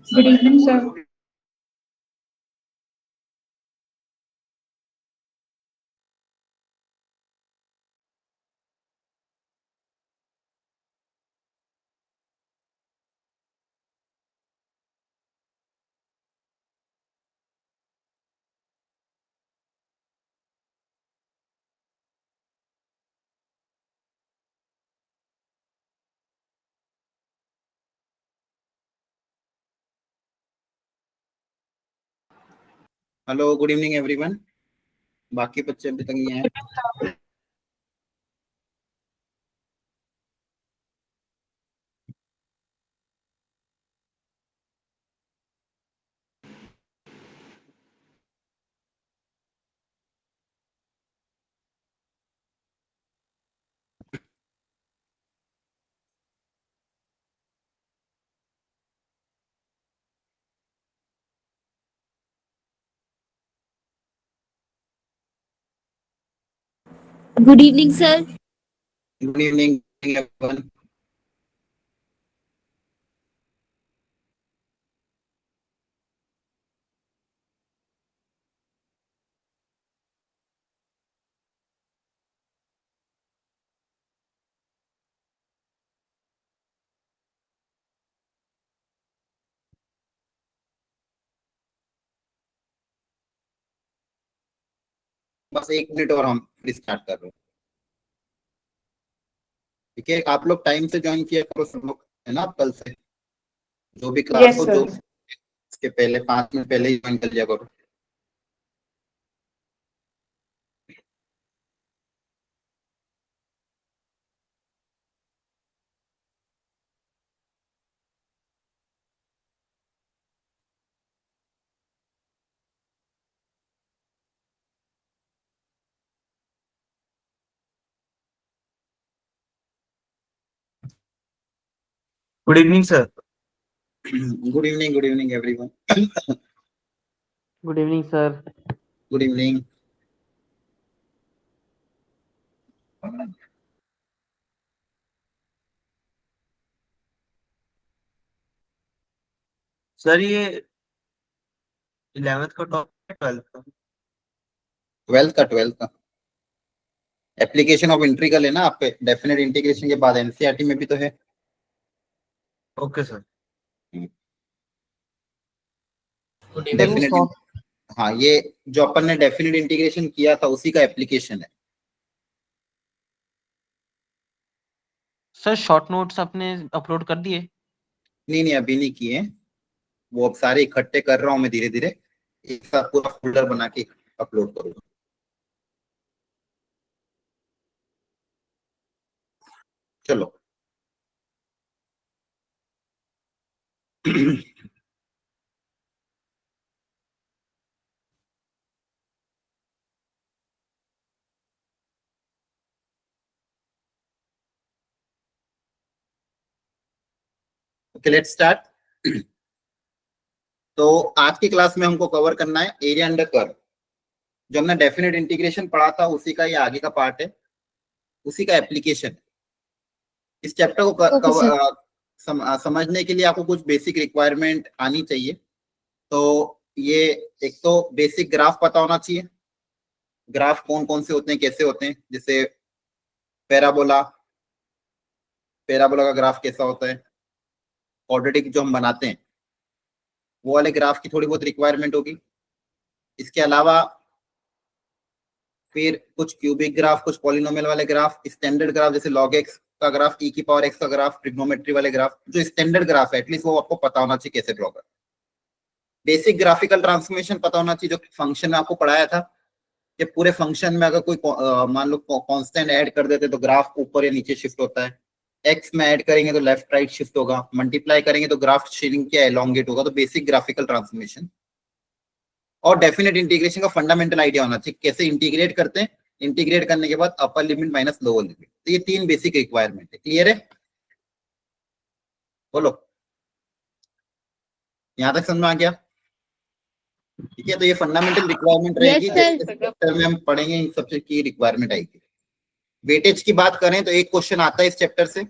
Good evening, sir. Hello, good evening everyone. बाकी बच्चे अभी तक नहीं आए। Good evening, sir. Good evening everyone. बस 1 मिनट और हम फिर स्टार्ट कर रहे हैं। ठीक है, आप लोग टाइम से ज्वाइन किया करो सब लोग, है ना। कल से जो भी क्लास Yes, हो, sir. जो इसके पहले 5 मिनट पहले ही ज्वाइन कर लिया करो। Good evening sir. Good evening everyone. Good evening sir. Good evening. Sir ये 11th का टॉपिक है 12th का? 12th का एप्लीकेशन ऑफ इंटीग्रल है ना। आप पे डेफिनेट इंटीग्रेशन के बाद एनसीईआरटी में भी तो है। Okay sir. डेफिनेट, हाँ, ये जो अपन ने डेफिनेट इंटीग्रेशन किया था उसी का एप्लीकेशन है। सर शॉर्ट नोट्स आपने अपलोड कर दिए? नहीं, अभी नहीं किए। वो अब सारे इकट्ठे कर रहा हूँ मैं धीरे धीरे, एक साथ पूरा फोल्डर बना के अपलोड करूंगा। चलो। Okay, let's start. तो आज की क्लास में हमको कवर करना है एरिया अंडर कर्व। जो हमने डेफिनेट इंटीग्रेशन पढ़ा था उसी का ये आगे का पार्ट है, उसी का एप्लीकेशन। इस चैप्टर को Okay, sir. समझने के लिए आपको कुछ बेसिक रिक्वायरमेंट आनी चाहिए। तो ये एक तो बेसिक ग्राफ पता होना चाहिए। ग्राफ कौन कौन से होते हैं, कैसे होते हैं। जैसे पैराबोला, पैराबोला का ग्राफ कैसा होता है। क्वाड्रेटिक जो हम बनाते हैं वो वाले ग्राफ की थोड़ी बहुत रिक्वायरमेंट होगी। इसके अलावा फिर कुछ क्यूबिक ग्राफ, कुछ पॉलिनोमियल वाले ग्राफ, स्टैंडर्ड ग्राफ जैसे log x का ग्राफ, e की पावर x का ग्राफ, ट्रिग्नोमेट्री वाले ग्राफ। जो स्टैंडर्ड ग्राफ है एटलीस्ट वो आपको पता होना चाहिए कैसे ड्रॉ करना। बेसिक ग्राफिकल ट्रांसफॉर्मेशन पता होना चाहिए, जो फंक्शन में आपको पढ़ाया था कि पूरे फंक्शन में अगर कोई मान लो कांस्टेंट ऐड कर देते तो ग्राफ ऊपर या नीचे शिफ्ट होता है। एक्स में ऐड करेंगे तो लेफ्ट राइट शिफ्ट होगा, मल्टीप्लाई करेंगे तो ग्राफ श्रिंक या एलोंगेट होगा। तो बेसिक ग्राफिकल ट्रांसफॉर्मेशन और डेफिनेट इंटीग्रेशन का फंडामेंटल आइडिया होना चाहिए, कैसे इंटीग्रेट करते हैं। इंटीग्रेट करने के बाद अपर लिमिट माइनस लोअर लिमिट। तो ये 3 बेसिक रिक्वायरमेंट है। क्लियर है? बोलो, यहां तक समझ में आ गया? ठीक है, तो ये फंडामेंटल रिक्वायरमेंट रहेगी। Yes, जैसे sir. चैप्टर में हम पढ़ेंगे इन सबसे की रिक्वायरमेंट आएगी। वेटेज की बात करें तो एक क्वेश्चन आता है इस चैप्टर से,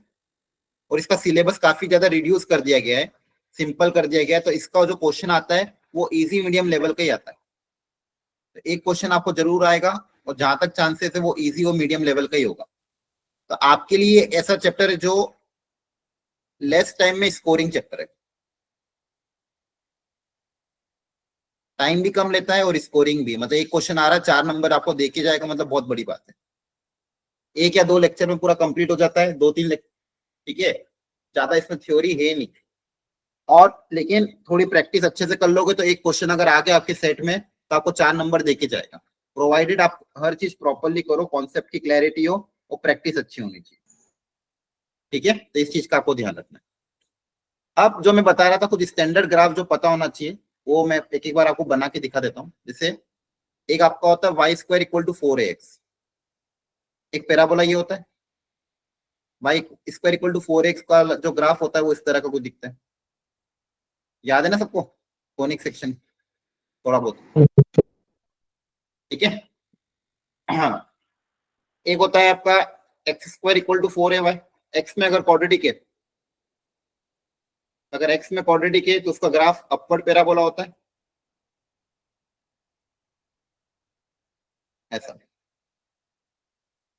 और इसका सिलेबस काफी ज्यादा रिड्यूस कर दिया गया है। सिंपल कर दिया गया है, तो इसका जो क्वेश्चन आता है वो इजी मीडियम लेवल का ही आता है। तो एक क्वेश्चन आपको जरूर आएगा, और जहां तक चांसेस है वो इजी और मीडियम लेवल का ही होगा। तो आपके लिए ऐसा चैप्टर है जो लेस टाइम में स्कोरिंग चैप्टर है, टाइम भी कम लेता है और स्कोरिंग भी। मतलब एक क्वेश्चन आ रहा है 4 नंबर आपको देके जाएगा, मतलब बहुत बड़ी बात है। 1 या 2 लेक्चर में पूरा कंप्लीट हो जाता है, 2-3 लेक्चर, ठीक है, ज्यादा इसमें थ्योरी है नहीं। और लेकिन थोड़ी प्रैक्टिस अच्छे से कर लोगे तो एक क्वेश्चन अगर आ गया आपके सेट में तो आपको 4 नंबर देके जाएगा, प्रोवाइडेड आप हर चीज प्रॉपरली करो, कॉन्सेप्ट की क्लैरिटी हो और प्रैक्टिस अच्छी होनी चाहिए, ठीक है। तो इस चीज का आपको ध्यान रखना है। अब जो मैं बता रहा था कुछ स्टैंडर्ड ग्राफ जो पता होना चाहिए, वो मैं एक एक बार आपको बना के दिखा देता हूँ। जैसे एक आपका होता है Y square equal to 4x, एक पैराबोला ये होता है। Y square equal to 4x का जो ग्राफ होता है वो इस तरह का कुछ दिखता है, याद है ना सबको, कोनिक सेक्शन थोड़ा बहुत, ठीक है। हाँ, एक होता है आपका x square equal to 4ay, x में अगर क्वाड्रेटिक है, अगर एक्स में क्वाड्रेटिक है तो उसका ग्राफ अपवर्ड पैराबोला होता है, ऐसा,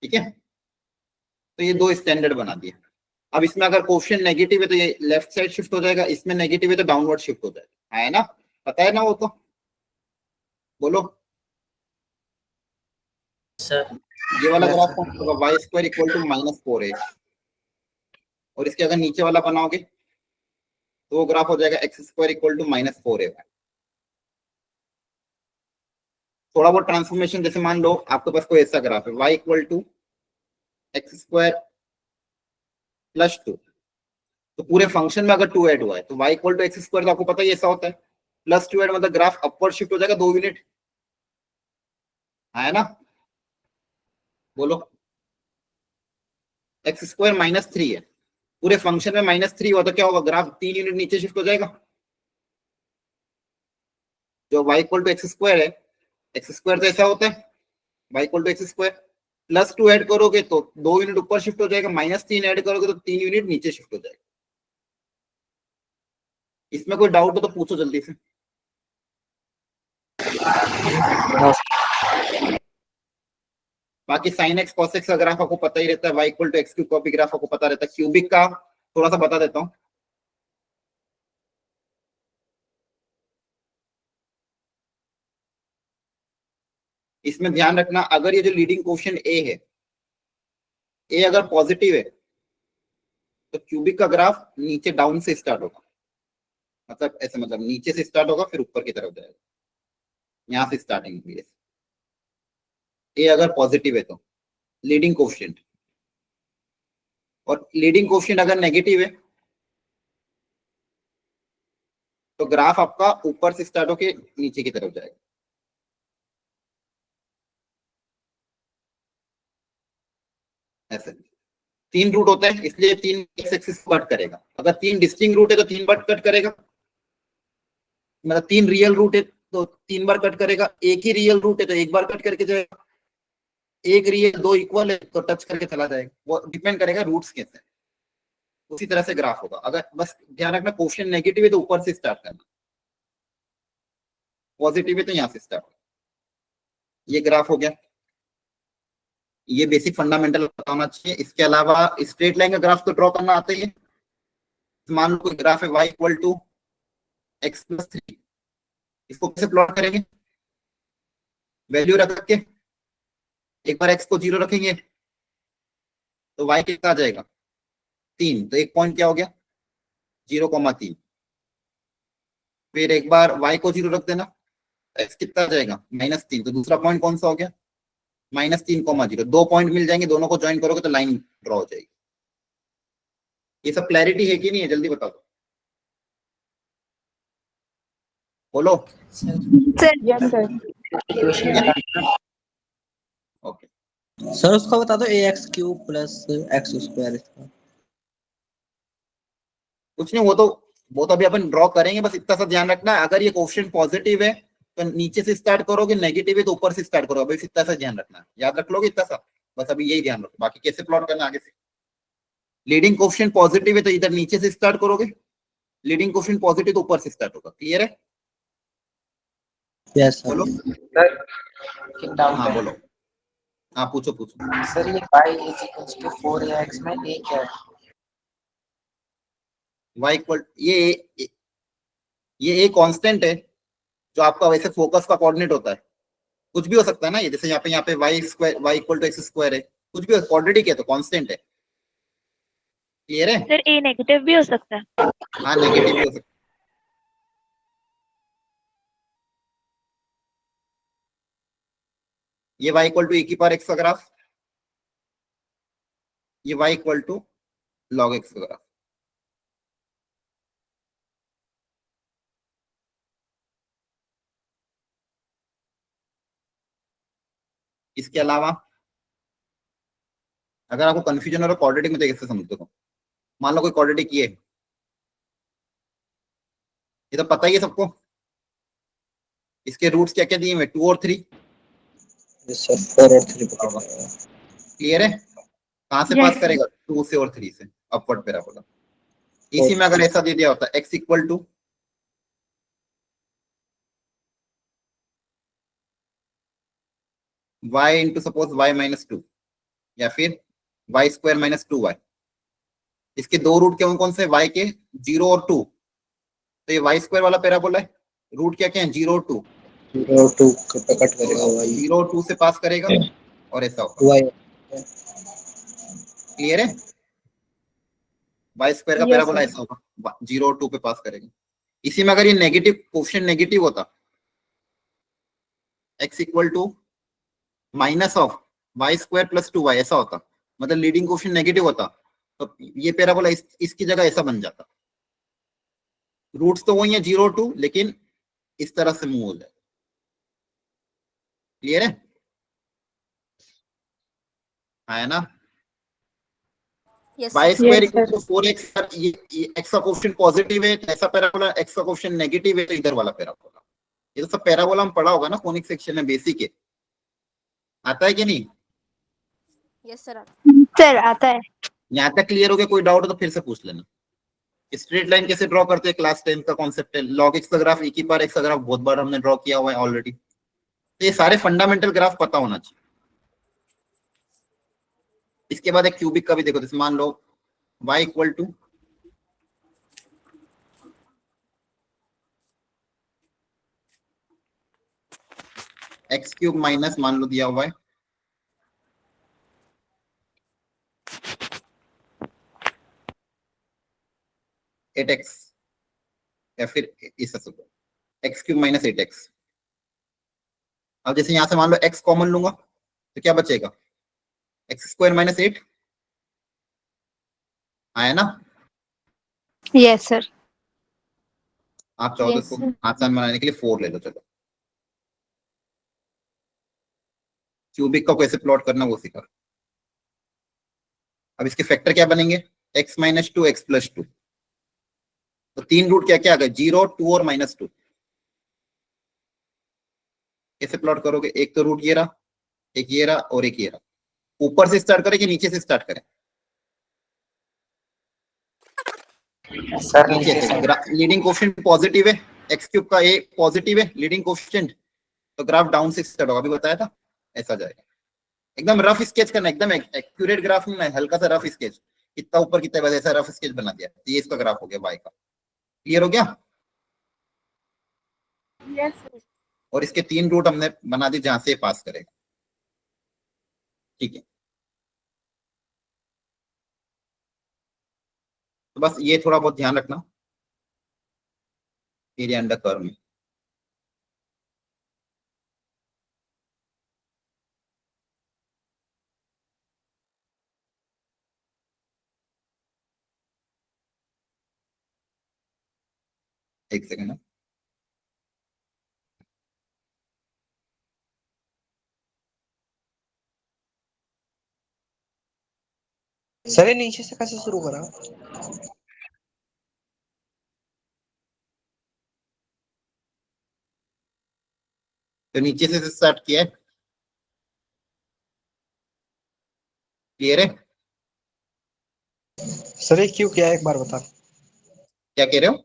ठीक है। तो ये दो स्टैंडर्ड बना दिए। अब इसमें अगर क्वेश्चन नेगेटिव है तो ये लेफ्ट साइड शिफ्ट हो जाएगा, इसमें नेगेटिव है तो डाउनवर्ड शिफ्ट हो जाएगा, है ना, पता है ना वो तो, बोलो। सर ये वाला यस ग्राफ सर। कौन सा होगा, Y square equal to -4x, और इसके अगर नीचे वाला बनाओगे तो वो ग्राफ हो जाएगा x square equal to -4ay। थोड़ा बहुत ट्रांसफॉर्मेशन, जैसे मान लो आपके पास कोई ऐसा ग्राफ है y equal to x square plus 2, तो पूरे फंक्शन में अगर 2 ऐड हुआ है तो y equal to x square, तो आपको पता ही ऐसा होता है, प्लस 2 ऐड मतलब ग्राफ अपवर्ड शिफ्ट हो जाएगा 2 यूनिट, है ना, बोलो। एक्स स्क्वायर -3 है, पूरे फंक्शन में -3 हुआ तो क्या होगा, ग्राफ 3 यूनिट नीचे शिफ्ट हो जाएगा। जो y equal to x square है, एक्स स्क्वायर तो ऐसा होता है, y equal to x square, plus 2 add करोगे तो 2 यूनिट ऊपर शिफ्ट हो जाएगा, -3 ऐड करोगे तो 3 यूनिट नीचे शिफ्ट हो जाएगा। इसमें कोई डाउट हो तो पूछो जल्दी से। बाकी साइन एक्स कॉस एक्स का ग्राफ आपको पता ही रहता है, y equal to x cube का भी ग्राफ आपको पता रहता है। क्यूबिक का थोड़ा सा बता देता हूँ। इसमें ध्यान रखना, अगर ये जो लीडिंग क्वेश्चन ए है, ए अगर पॉजिटिव है तो क्यूबिक का ग्राफ नीचे डाउन से स्टार्ट होगा, मतलब ऐसे, मतलब नीचे से स्टार्ट होगा फिर ऊपर की तरफ जाएगा, यहाँ से स्टार्टिंग होगी। ए अगर पॉजिटिव है तो लीडिंग कोफिशिएंट, और लीडिंग कोफिशिएंट अगर नेगेटिव है तो ग्राफ आपका ऊपर से स्टार्ट होके नीचे की तरफ जाएगा, ऐसे। 3 रूट होता है इसलिए 3 एक्स एक्सिस को कट करेगा, अगर 3 डिस्टिंक्ट रूट है तो 3 बार कट करेगा, मतलब 3 रियल रूट है तो 3 बार कट करेगा, एक ही रियल रूट है तो एक बार कट करके जाएगा, एक रियल 2 इक्वल है तो टच करके चला जाएगा, वो डिपेंड करेगा रूट्स कैसे, उसी तरह से ग्राफ होगा। अगर बस ध्यान रखना क्वेश्चन नेगेटिव है तो ऊपर से स्टार्ट करना, पॉजिटिव है तो यहाँ से स्टार्ट। ये ग्राफ हो गया, ये बेसिक फंडामेंटल पता होना चाहिए। इसके अलावा स्ट्रेट लाइन का ग्राफ तो ड्रॉ करना आता ही है। मान लो कोई ग्राफ है y equal to x plus 3, इसको कैसे प्लॉट करेंगे, वैल्यू रख के एक बार x को 0 रखेंगे तो y कितना आ जाएगा 3, तो एक पॉइंट क्या हो गया 0,3, फिर एक बार y को 0 रख देना, x कितना आ जाएगा -3, तो दूसरा पॉइंट कौन सा हो गया -3,0, 2 पॉइंट मिल जाएंगे, दोनों को ज्वाइन करोगे तो लाइन ड्रॉ हो जाएगी। ये सब क्लैरिटी है कि नहीं है, जल्दी बता दो, बोलो। ओके, सर उसका बता दो ax³ प्लस एक्स स्क्वायर इसका। कुछ नहीं, वो तो अभी अपन ड्रॉ करेंगे, बस इतना सा ध्यान रखना, अगर ये क्वेश्चन पॉजिटिव है तो नीचे से स्टार्ट करोगे, नेगेटिव है तो ऊपर से स्टार्ट करोगे, बस इतना सा ध्यान रखना, याद रख लोगे इतना सा, बस अभी यही ध्यान रखो, बाकी कैसे प्लॉट करना आगे से। लीडिंग क्वेश्चन पॉजिटिव है तो इधर नीचे से स्टार्ट करोगे, लीडिंग कोफिशिएंट पॉजिटिव तो ऊपर से स्टार्ट होगा। क्लियर है? Yes sir. बोलो। सर एक डाउट हाँ है बोलो, हाँ पूछो पूछो। सर, ये y is equals to 4ax में a क्या है? y इक्वल ये एक कांस्टेंट है जो आपका वैसे फोकस का कोऑर्डिनेट होता है। कुछ भी हो सकता है ना, ये जैसे यहाँ पे y square y equal to x square है, कुछ भी कोऑर्डिनेट क्या है तो कांस्टेंट है। क्लियर है? सर ए नेगेटिव भी हो सकता है। हाँ नेगेटिव भी हो सकता है। ये y इक्वल टू e की पावर x का ग्राफ, ये y equal to log x का ग्राफ। इसके अलावा अगर आपको कंफ्यूजन हो रहा है क्वाड्रेटिक में तो कैसे समझते हो, मान लो कोई क्वाड्रेटिक ये है, ये तो पता ही है सबको, इसके रूट्स क्या क्या दिए हुए 2 और 3। यस सर 4 और 3 पकड़ लेगा। क्लियर है? कहां से Yes, पास sir. करेगा? 2 से और 3 से अपवर्ड पैराबोला। इसी में अगर ऐसा दे दिया होता x equal to y into suppose y minus 2 या फिर y स्क्वायर माइनस 2y, इसके दो रूट कौन कौन से y के 0 और 2, तो ये y स्क्वायर वाला पैराबोला है। रूट क्या क्या है 0 और 2, 0 और 2 पे कट करेगा y 0 और 2 से पास करेगा और ऐसा होगा। y। क्लियर है? y स्क्वायर का Yes, पैराबोला sir. ऐसा होगा, 0 और 2 पे पास करेगा। इसी में अगर ये नेगेटिव कोफिशिएंट नेगेटिव होता, x equal to minus of y square plus 2y ऐसा होता, मतलब लीडिंग कोफिशिएंट नेगेटिव होता, तो ये पैराबोला इसकी जगह ऐसा बन जाता। रूट्स तो वही है 0 2, लेकिन इस तरह से मूव हो जाए। क्लियर है? हाँ है ना? Yes, y sir. Square Yes, equal sir. To 4x, ये x का कोफिशिएंट पॉजिटिव है तो ऐसा पैराबोला, x का कोफिशिएंट नेगेटिव है तो इधर वाला पैराबोला। ये तो सब पैराबोला हम पढ़ा होगा ना कोनिक सेक्शन में, बेसिक है। आता है कि नहीं? Yes, sir. सर आता है। यहाँ तक क्लियर हो गया? कोई डाउट हो तो फिर से पूछ लेना। स्ट्रेट लाइन कैसे ड्रॉ करते हैं क्लास 10 का कॉन्सेप्ट है। log x का ग्राफ, e की पावर x का ग्राफ बहुत बार हमने ड्रॉ किया हुआ है ऑलरेडी, तो ये सारे फंडामेंटल ग्राफ पता होना चाहिए। इसके बाद एक क्यूबिक का भी देखो, जैसे मान लो y equal to x cube minus मान लो दिया हुआ है एट एक्स, या फिर इस एक्स क्यूब माइनस 8x। अब जैसे यहां से मान लो x कॉमन लूंगा तो क्या बचेगा? एक्स स्क्वायर माइनस 8 आया ना? Yes sir. आप चाहो तो Yes, इसको sir. आसान बनाने के लिए 4 ले लो। चलो क्यूबिक का कैसे प्लॉट करना वो सीखा। अब इसके फैक्टर क्या बनेंगे? x माइनस 2 एक्स प्लस 2, तो 3 रूट क्या क्या आ गए? 0 2 और माइनस 2। कैसे प्लॉट करोगे? एक तो रूट ये रहा, एक ये रहा और एक ये रहा। ऊपर से स्टार्ट करें कि नीचे से स्टार्ट करें? सर नीचे नीचे से। से। लीडिंग कोफिशिएंट पॉजिटिव है, एक्स क्यूब का ए पॉजिटिव है लीडिंग कोफिशिएंट, तो ग्राफ डाउन से स्टार्ट होगा, अभी बताया था ऐसा जाएगा। एकदम रफ स्केच करना, एकदम एक्यूरेट ग्राफ नहीं, हल्का सा रफ स्केच, कितना ऊपर कितना बस ऐसा रफ स्केच बना दिया, ये इसका ग्राफ हो गया वाई का। क्लियर हो गया? Yes, sir. और इसके 3 रूट हमने बना दिए जहां से पास करेगा। ठीक है, तो बस ये थोड़ा बहुत ध्यान रखना एरिया अंडर कर्व में। एक सेकंड। सर ये नीचे से कैसे शुरू करा? तो नीचे से स्टार्ट किया है। क्लियर है? सर ये क्यों किया एक बार बता। क्या कह रहे हो?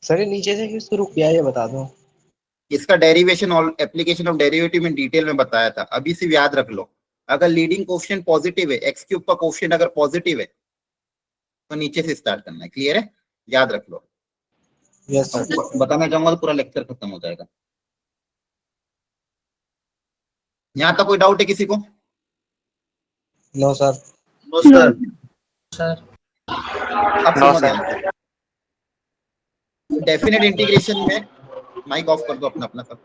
सर ये नीचे से क्यों शुरू किया ये बता दो। इसका डेरिवेशन और एप्लीकेशन ऑफ डेरिवेटिव में डिटेल में बताया था, अभी सिर्फ याद रख लो। अगर लीडिंग कोफिशिएंट पॉजिटिव है, एक्स क्यूब का कोफिशिएंट अगर पॉजिटिव है तो नीचे से स्टार्ट करना है। क्लियर है, याद रख लो। Yes sir. बताना चाहूंगा तो पूरा लेक्चर खत्म हो जाएगा। यहां तक कोई डाउट है किसी को? No sir. No No. Sir. अब नो सुनो सर। ध्यान से। डेफिनेट इंटीग्रेशन में, माइक ऑफ कर दो अपना अपना सब।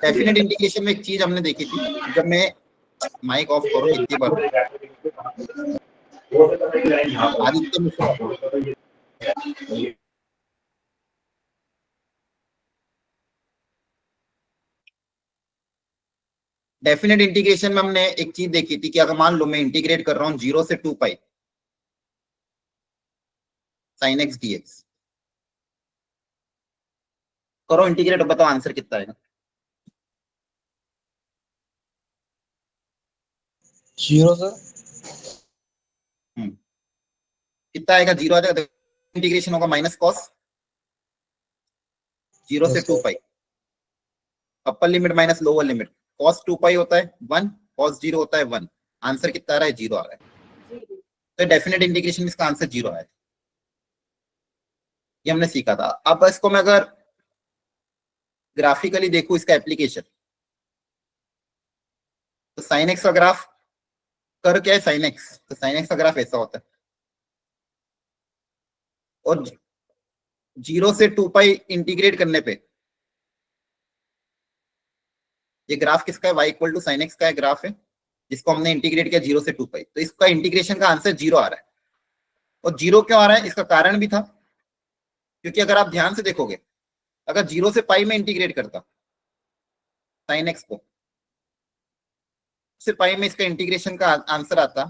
डेफिनेट इंटीग्रेशन में एक चीज हमने देखी थी, जब मैं माइक ऑफ करो कितनी बार आदित्य मिश्रा, डेफिनेट इंटीग्रेशन में हमने एक चीज देखी थी कि अगर मान लो मैं इंटीग्रेट कर रहा हूं 0 से 2 पाई sin x dx, करो इंटीग्रेट, बताओ आंसर कितना आएगा? 0 सर। कितना आएगा? 0 आ जाएगा। इंटीग्रेशन होगा माइनस कॉस 0 से Yes, 2 sir. Pi, upper limit minus lower limit, cos 2 pi होता है 1, कॉस 0 होता है 1। आंसर कितना आ रहा है? 0 आ रहा है। तो डेफिनेट इंटीग्रेशन में इसका आंसर 0 आया, ये हमने सीखा था। अब इसको मैं अगर ग्राफिकली देखूं इसका एप्लीकेशन, तो साइन एक्स का ग्राफ कर क्या है? साइन एक्स, तो साइन एक्स का ग्राफ ऐसा होता है, और 0 से 2 पाई इंटीग्रेट करने पे ये ग्राफ किसका है? y equal to sine x का है ग्राफ है, जिसको हमने इंटीग्रेट किया 0 से 2 पाई, तो इसका इंटीग्रेशन का आंसर 0 आ रहा है। और 0 क्यों आ रहा है? इसका कारण भी था, क्योंकि अगर आप ध्यान से देखोगे, अगर 0 से पाई में इंटीग्रेट करता साइन एक्स को, से पाई में इसका इंटीग्रेशन का आंसर आता,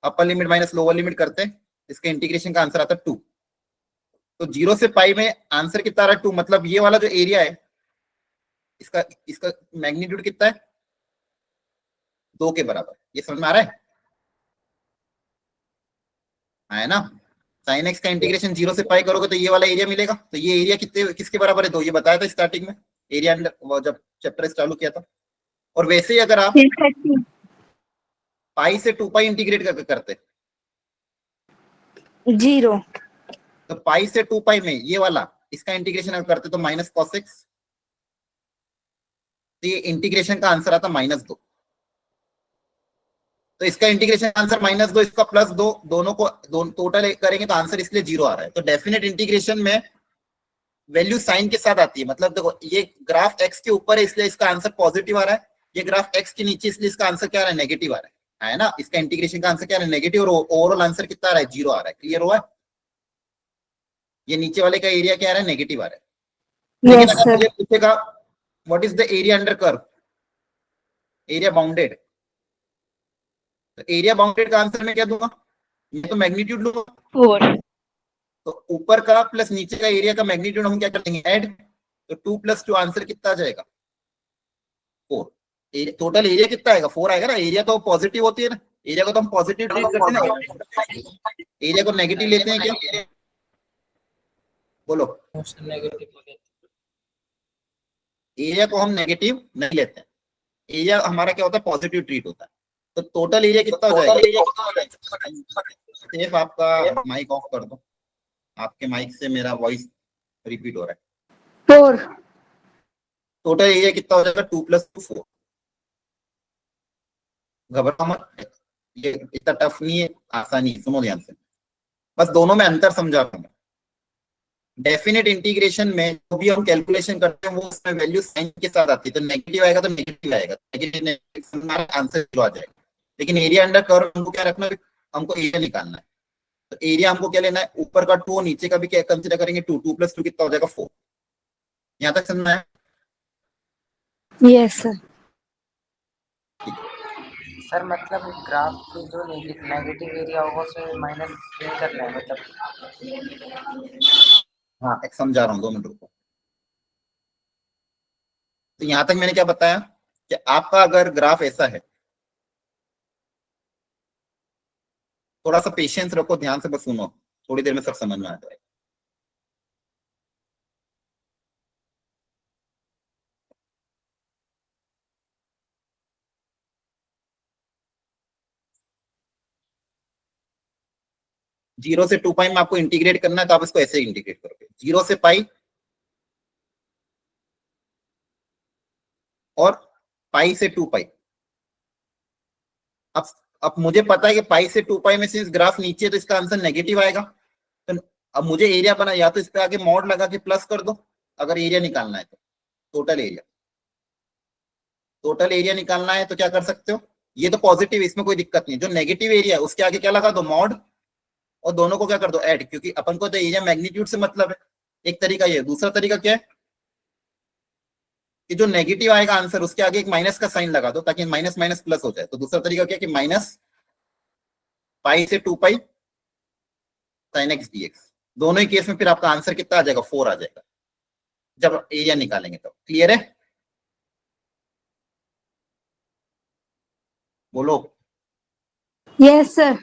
अपर लिमिट माइनस लोअर लिमिट करते, इसका इंटीग्रेशन का आंसर आता 2। तो 0 से पाई में आंसर कितना आ रहा है? 2। मतलब ये वाला जो एरिया है, इसका इसका मैग्नीट्यूड कितना है? 2 के बराबर। ये समझ में आ रहा है? है ना? साइन एक्स का इंटीग्रेशन 0 से पाई करोगे तो ये वाला एरिया मिलेगा। तो ये एरिया कितने किसके बराबर है? 2। ये बताया था स्टार्टिंग में एरिया अंडर, जब चैप्टर चालू किया था। और वैसे ही अगर आप Yes, sir. पाई से 2 पाई इंटीग्रेट करते, 0. तो पाई से 2 पाई में ये वाला इसका इंटीग्रेशन अगर करते तो माइनस कॉस एक्स, तो ये इंटीग्रेशन का आंसर आता -2। तो इसका इंटीग्रेशन आंसर -2, इसका +2, दोनों को टोटल करेंगे तो आंसर इसलिए 0 आ रहा है। तो डेफिनेट इंटीग्रेशन में वैल्यू साइन के साथ आती है। मतलब देखो, ये ग्राफ एक्स के ऊपर है इसलिए इसका आंसर पॉजिटिव आ रहा है, ये ग्राफ एक्स के नीचे इसलिए इसका आंसर क्या आ रहा है? नेगेटिव आ रहा है ना? इसका इंटीग्रेशन का आंसर क्या आ रहा है? नेगेटिव, और ओवरऑल आंसर कितना आ रहा है? 0 आ रहा है। क्लियर हुआ? ये नीचे वाले का एरिया क्या आ रहा है? नेगेटिव आ रहा है। लेकिन Yes, अगर sir. मुझे पूछेगा what is the area under curve, area bounded, तो एरिया बाउंडेड का आंसर मैं क्या दूंगा? ये तो मैग्नीट्यूड लूंगा। 4. तो ऊपर का प्लस नीचे का एरिया का मैग्नीट्यूड हम क्या कर देंगे? ऐड। तो 2 + 2 आंसर कितना आ जाएगा? 4। टोटल एरिया कितना आएगा? 4 आएगा ना? एरिया तो पॉजिटिव होती है ना, एरिया को तो हम पॉजिटिव ट्रीट करते हैं ना, एरिया को नेगेटिव लेते हैं क्या? बोलो। एरिया को हम नेगेटिव नहीं लेते हैं, एरिया हमारा क्या होता है? पॉजिटिव ट्रीट होता है। तो टोटल एरिया कितना हो जाएगा? सिर्फ आपका माइक ऑफ कर दो, आपके माइक से मेरा वॉइस रिपीट हो रहा है। 4. टोटल एरिया कितना हो जाएगा? 2 + 2 4। घबराओ मत, ये इतना टफ नहीं है, आसानी है। सुनो ध्यान से, बस दोनों में अंतर समझा रहा हूं। डेफिनेट इंटीग्रेशन में जो भी हम कैलकुलेशन करते हैं वो उसमें वैल्यू साइन के साथ आती है, तो नेगेटिव आएगा तो नेगेटिव आएगा, नेगेटिव आंसर 0 आ जाएगा। लेकिन एरिया अंडर कर्व हमको क्या रखना है? हमको एरिया निकालना है। तो एरिया हमको क्या लेना है? ऊपर का 2, नीचे का भी क्या कंसीडर करेंगे? 2। 2 + 2 कितना हो जाएगा? 4। यहाँ तक समझना है? Yes, sir. सर मतलब ग्राफ की जो नेगेटिव एरिया होगा उसमें माइनस नहीं करना है मतलब। हाँ, एक समझा रहा हूँ, 2 मिनट रुको। तो यहाँ तक मैंने क्या बताया कि आपका अगर ग्राफ ऐसा है, थोड़ा सा पेशेंस रखो, ध्यान से बस सुनो, थोड़ी देर में सब समझ में आ जाएगा। 0 से 2 पाई में आपको इंटीग्रेट करना है, तो आप इसको ऐसे इंटीग्रेट करोगे, 0 से पाई और पाई से 2 पाई। अब मुझे पता है कि पाई से 2 पाई में से ग्राफ नीचे, तो इसका आंसर नेगेटिव आएगा। तो अब मुझे एरिया बना, या तो इस पे आगे मॉड लगा के प्लस कर दो अगर एरिया निकालना है तो, टोटल एरिया निकालना है तो क्या कर सकते हो, ये तो पॉजिटिव, इसमें कोई दिक्कत नहीं। जो नेगेटिव एरिया है उसके आगे क्या लगा दो, मॉड, और दोनों को क्या कर दो, ऐड, क्योंकि अपन को तो एरिया मैग्नीट्यूड से मतलब है। एक तरीका ये, दूसरा तरीका क्या है कि जो नेगेटिव आएगा आंसर उसके आगे एक माइनस का साइन लगा दो ताकि माइनस माइनस प्लस हो जाए। तो दूसरा तरीका क्या है कि माइनस पाई से 2 पाई साइन एक्स डीएक्स। दोनों ही केस में फिर आपका आंसर कितना आ जाएगा, 4 आ जाएगा जब एरिया निकालेंगे। तो क्लियर है, बोलो। Yes, sir.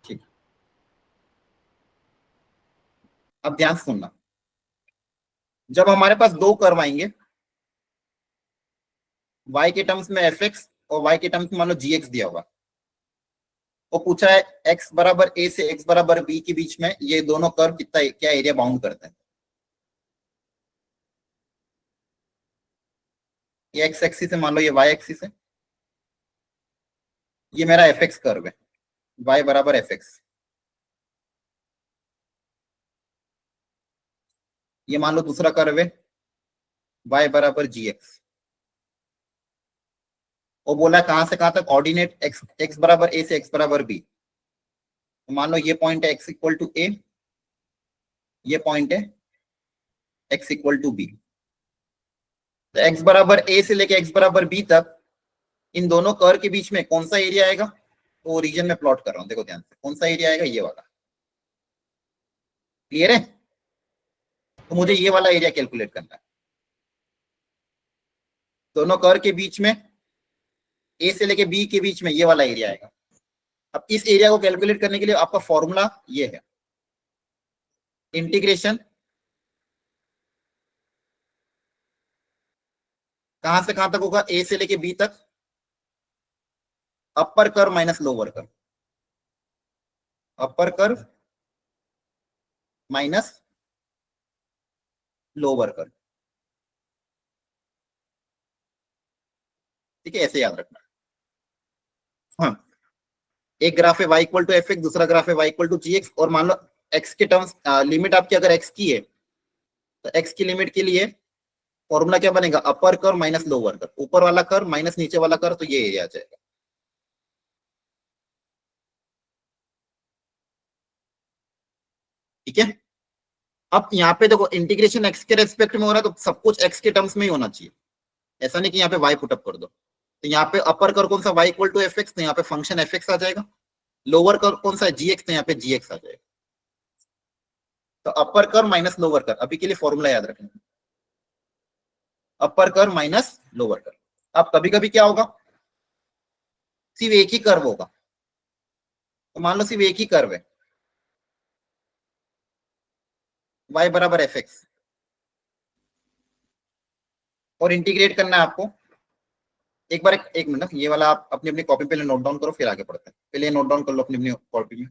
ठीक, अब ध्यान से सुनना। जब हमारे पास दो कर्व आएंगे, y के टर्म्स में fx और y के टर्म्स में मान लो gx दिया होगा, वो पूछा है x बराबर a से x बराबर b के बीच में ये दोनों कर्व कितना, क्या एरिया बाउंड करते हैं। ये x एक्सिस है, मान लो ये y एक्सिस है, ये मेरा fx कर्व है, y बराबर fx। ये मान लो दूसरा कर्व है, y बराबर gx। वो बोला कहां से कहां तक, ऑर्डिनेट x बराबर a से x बराबर b। तो मान लो ये पॉइंट है x इक्वल टू a, ये पॉइंट है x इक्वल टू b। तो x बराबर a से लेके x बराबर b तक इन दोनों कर्व के बीच में कौन सा एरिया आएगा, तो रीजन में प्लॉट कर रहा हूं, देखो ध्यान से, कौन सा एरिया आएगा, ये वाला। क्लियर है, तो मुझे ये वाला एरिया कैलकुलेट करना है। दोनों कर्व के बीच में a से लेके b के बीच में ये वाला एरिया आएगा। अब इस एरिया को कैलकुलेट करने के लिए आपका फॉर्मूला ये है, इंटीग्रेशन कहां से कहां तक होगा, a से लेके b तक, upper curve minus lower curve, upper curve minus lower curve. ठीक है, ऐसे याद रखना। हाँ, एक ग्राफ है y equal to f x, दूसरा ग्राफ है y equal to g x, और मान लो x के टर्म्स लिमिट आपकी अगर x की है तो x की लिमिट के लिए फॉर्मूला क्या बनेगा, upper curve minus lower curve, ऊपर वाला कर्व माइनस नीचे वाला कर्व, तो ये एरिया आ जाएगा। ठीक है, अब यहाँ पे देखो इंटीग्रेशन x के रेस्पेक्ट में हो रहा है, तो सब कुछ x के टर्म्स में ही होना चाहिए, ऐसा नहीं कि यहाँ पे y पुटअप कर दो। तो यहाँ पे अपर कर्व कौन सा, y equal to f x, तो यहाँ पे फंक्शन एफ एक्स आ जाएगा। लोअर कर्व कौन सा है, जी एक्स, तो यहाँ पे जी एक्स आ जाएगा। तो upper curve minus lower curve, अभी के लिए फॉर्मूला याद रखना, upper curve minus lower curve. अब कभी कभी क्या होगा, सिर्फ एक ही कर्व होगा, तो मान लो सिर्फ एक ही कर्व है, y बराबर एफ एक्स, और इंटीग्रेट करना है आपको। एक बार एक मिनट, ये वाला आप अपनी अपनी कॉपी पे नोट डाउन करो, फिर आगे बढ़ते हैं। पहले नोट डाउन कर लो अपनी अपनी कॉपी में।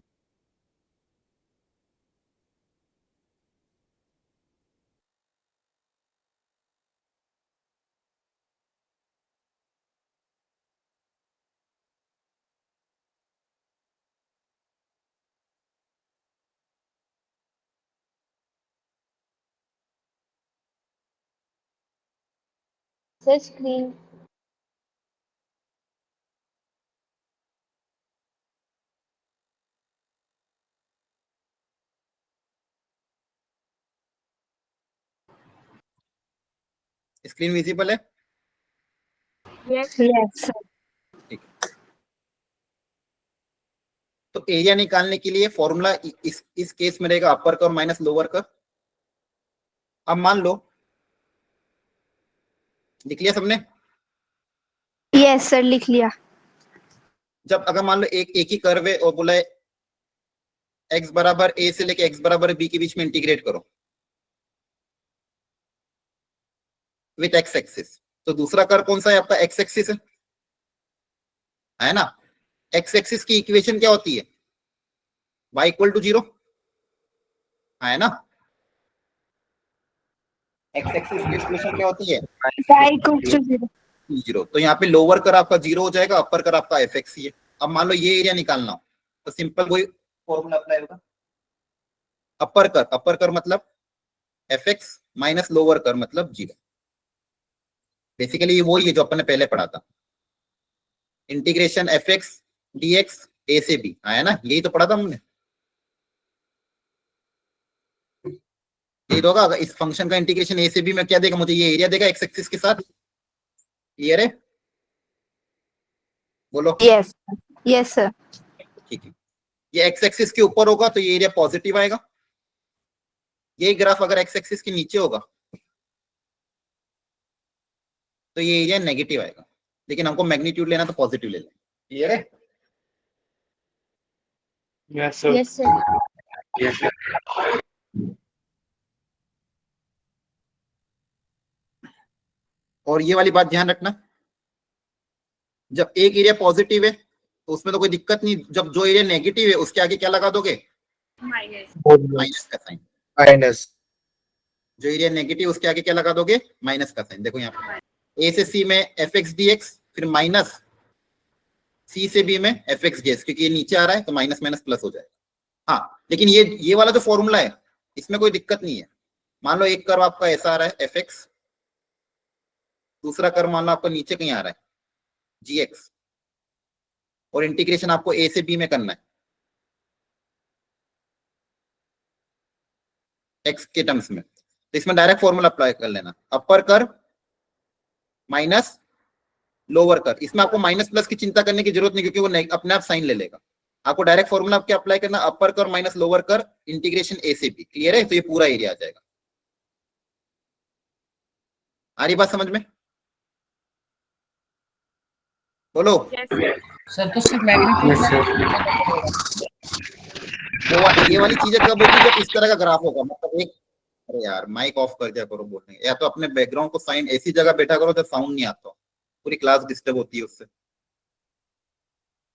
Sir, screen. स्क्रीन विजिबल है, Yes, sir. ठीक है। तो एरिया निकालने के लिए फॉर्मूला इस केस में रहेगा upper curve minus lower curve. अब मान लो, लिख लिया सबने, Yes, sir, लिख लिया। जब अगर मान लो एक ही कर्व है और बोला है x बराबर a से लेके x बराबर b के बीच में इंटीग्रेट करो विथ x एक्सिस, तो दूसरा कर्व कौन सा है आपका, x एक्सिस है ना। x एक्सिस की इक्वेशन क्या होती है, y इक्वल टू 0 है ना। x एक्सिस की एक्सप्रेशन क्या होती है y equals to 0. 0, तो यहाँ पे लोअर कर आपका 0 हो जाएगा, अपर कर आपका fx ही है। अब मान लो ये एरिया निकालना हो तो सिंपल वही फॉर्मूला अप्लाई होगा, अपर कर मतलब fx माइनस लोअर कर मतलब 0। बेसिकली ये वही है जो अपन ने पहले पढ़ा था, इंटीग्रेशन fx dx a से b आया ना, यही तो पढ़ा था हमने। ये होगा अगर इस फंक्शन का इंटीग्रेशन a से b में क्या देगा, मुझे ये एरिया देगा x एक्सिस के साथ, क्लियर है, बोलो। Yes. Yes, sir. ठीक है, ये x एक्सिस के ऊपर होगा तो ये एरिया पॉजिटिव आएगा, ये ग्राफ अगर x एक्सिस के नीचे होगा तो ये एरिया नेगेटिव आएगा, लेकिन हमको मैग्नीट्यूड लेना तो पॉजिटिव ले लें, क्लियर है। Yes, sir. Yes, sir. Yes, sir. और ये वाली बात ध्यान रखना, जब एक एरिया पॉजिटिव है तो उसमें तो कोई दिक्कत नहीं, जब जो एरिया नेगेटिव है उसके आगे क्या लगा दोगे, माइनस का साइन। माइनस। जो एरिया नेगेटिव उसके आगे क्या लगा दोगे, माइनस का साइन। देखो यहाँ पे a से c में fx dx, फिर माइनस c से b में fx dx, क्योंकि ये नीचे आ रहा है तो माइनस माइनस प्लस हो जाएगा। हाँ, लेकिन ये वाला जो फॉर्मूला है इसमें कोई दिक्कत नहीं है। मान लो एक कर्व आपका ऐसा आ रहा है fx, दूसरा कर्व मान लो आपको नीचे कहीं आ रहा है gx, और इंटीग्रेशन आपको a से b में करना है x के टर्म्स में, तो इसमें डायरेक्ट फॉर्मूला अप्लाई कर लेना, अपर कर माइनस लोअर कर। इसमें आपको माइनस प्लस की चिंता करने की जरूरत नहीं, क्योंकि वो अपने आप साइन ले लेगा। आपको डायरेक्ट फॉर्मूला आपके अप्लाई करना, अपर कर माइनस लोअर कर इंटीग्रेशन a से b, क्लियर है, तो ये पूरा एरिया आ जाएगा। आ रही बात समझ में, बोलो। सर तो सिर्फ मैग्नीट्यूड Yes, sir. ये वाली चीजें कब होगी, जब इस तरह का ग्राफ होगा, मतलब एक, अरे यार माइक ऑफ कर दिया करो बोलने, या तो अपने बैकग्राउंड को साइन ऐसी जगह बैठा करो जब साउंड नहीं आता, पूरी क्लास डिस्टर्ब होती है उससे।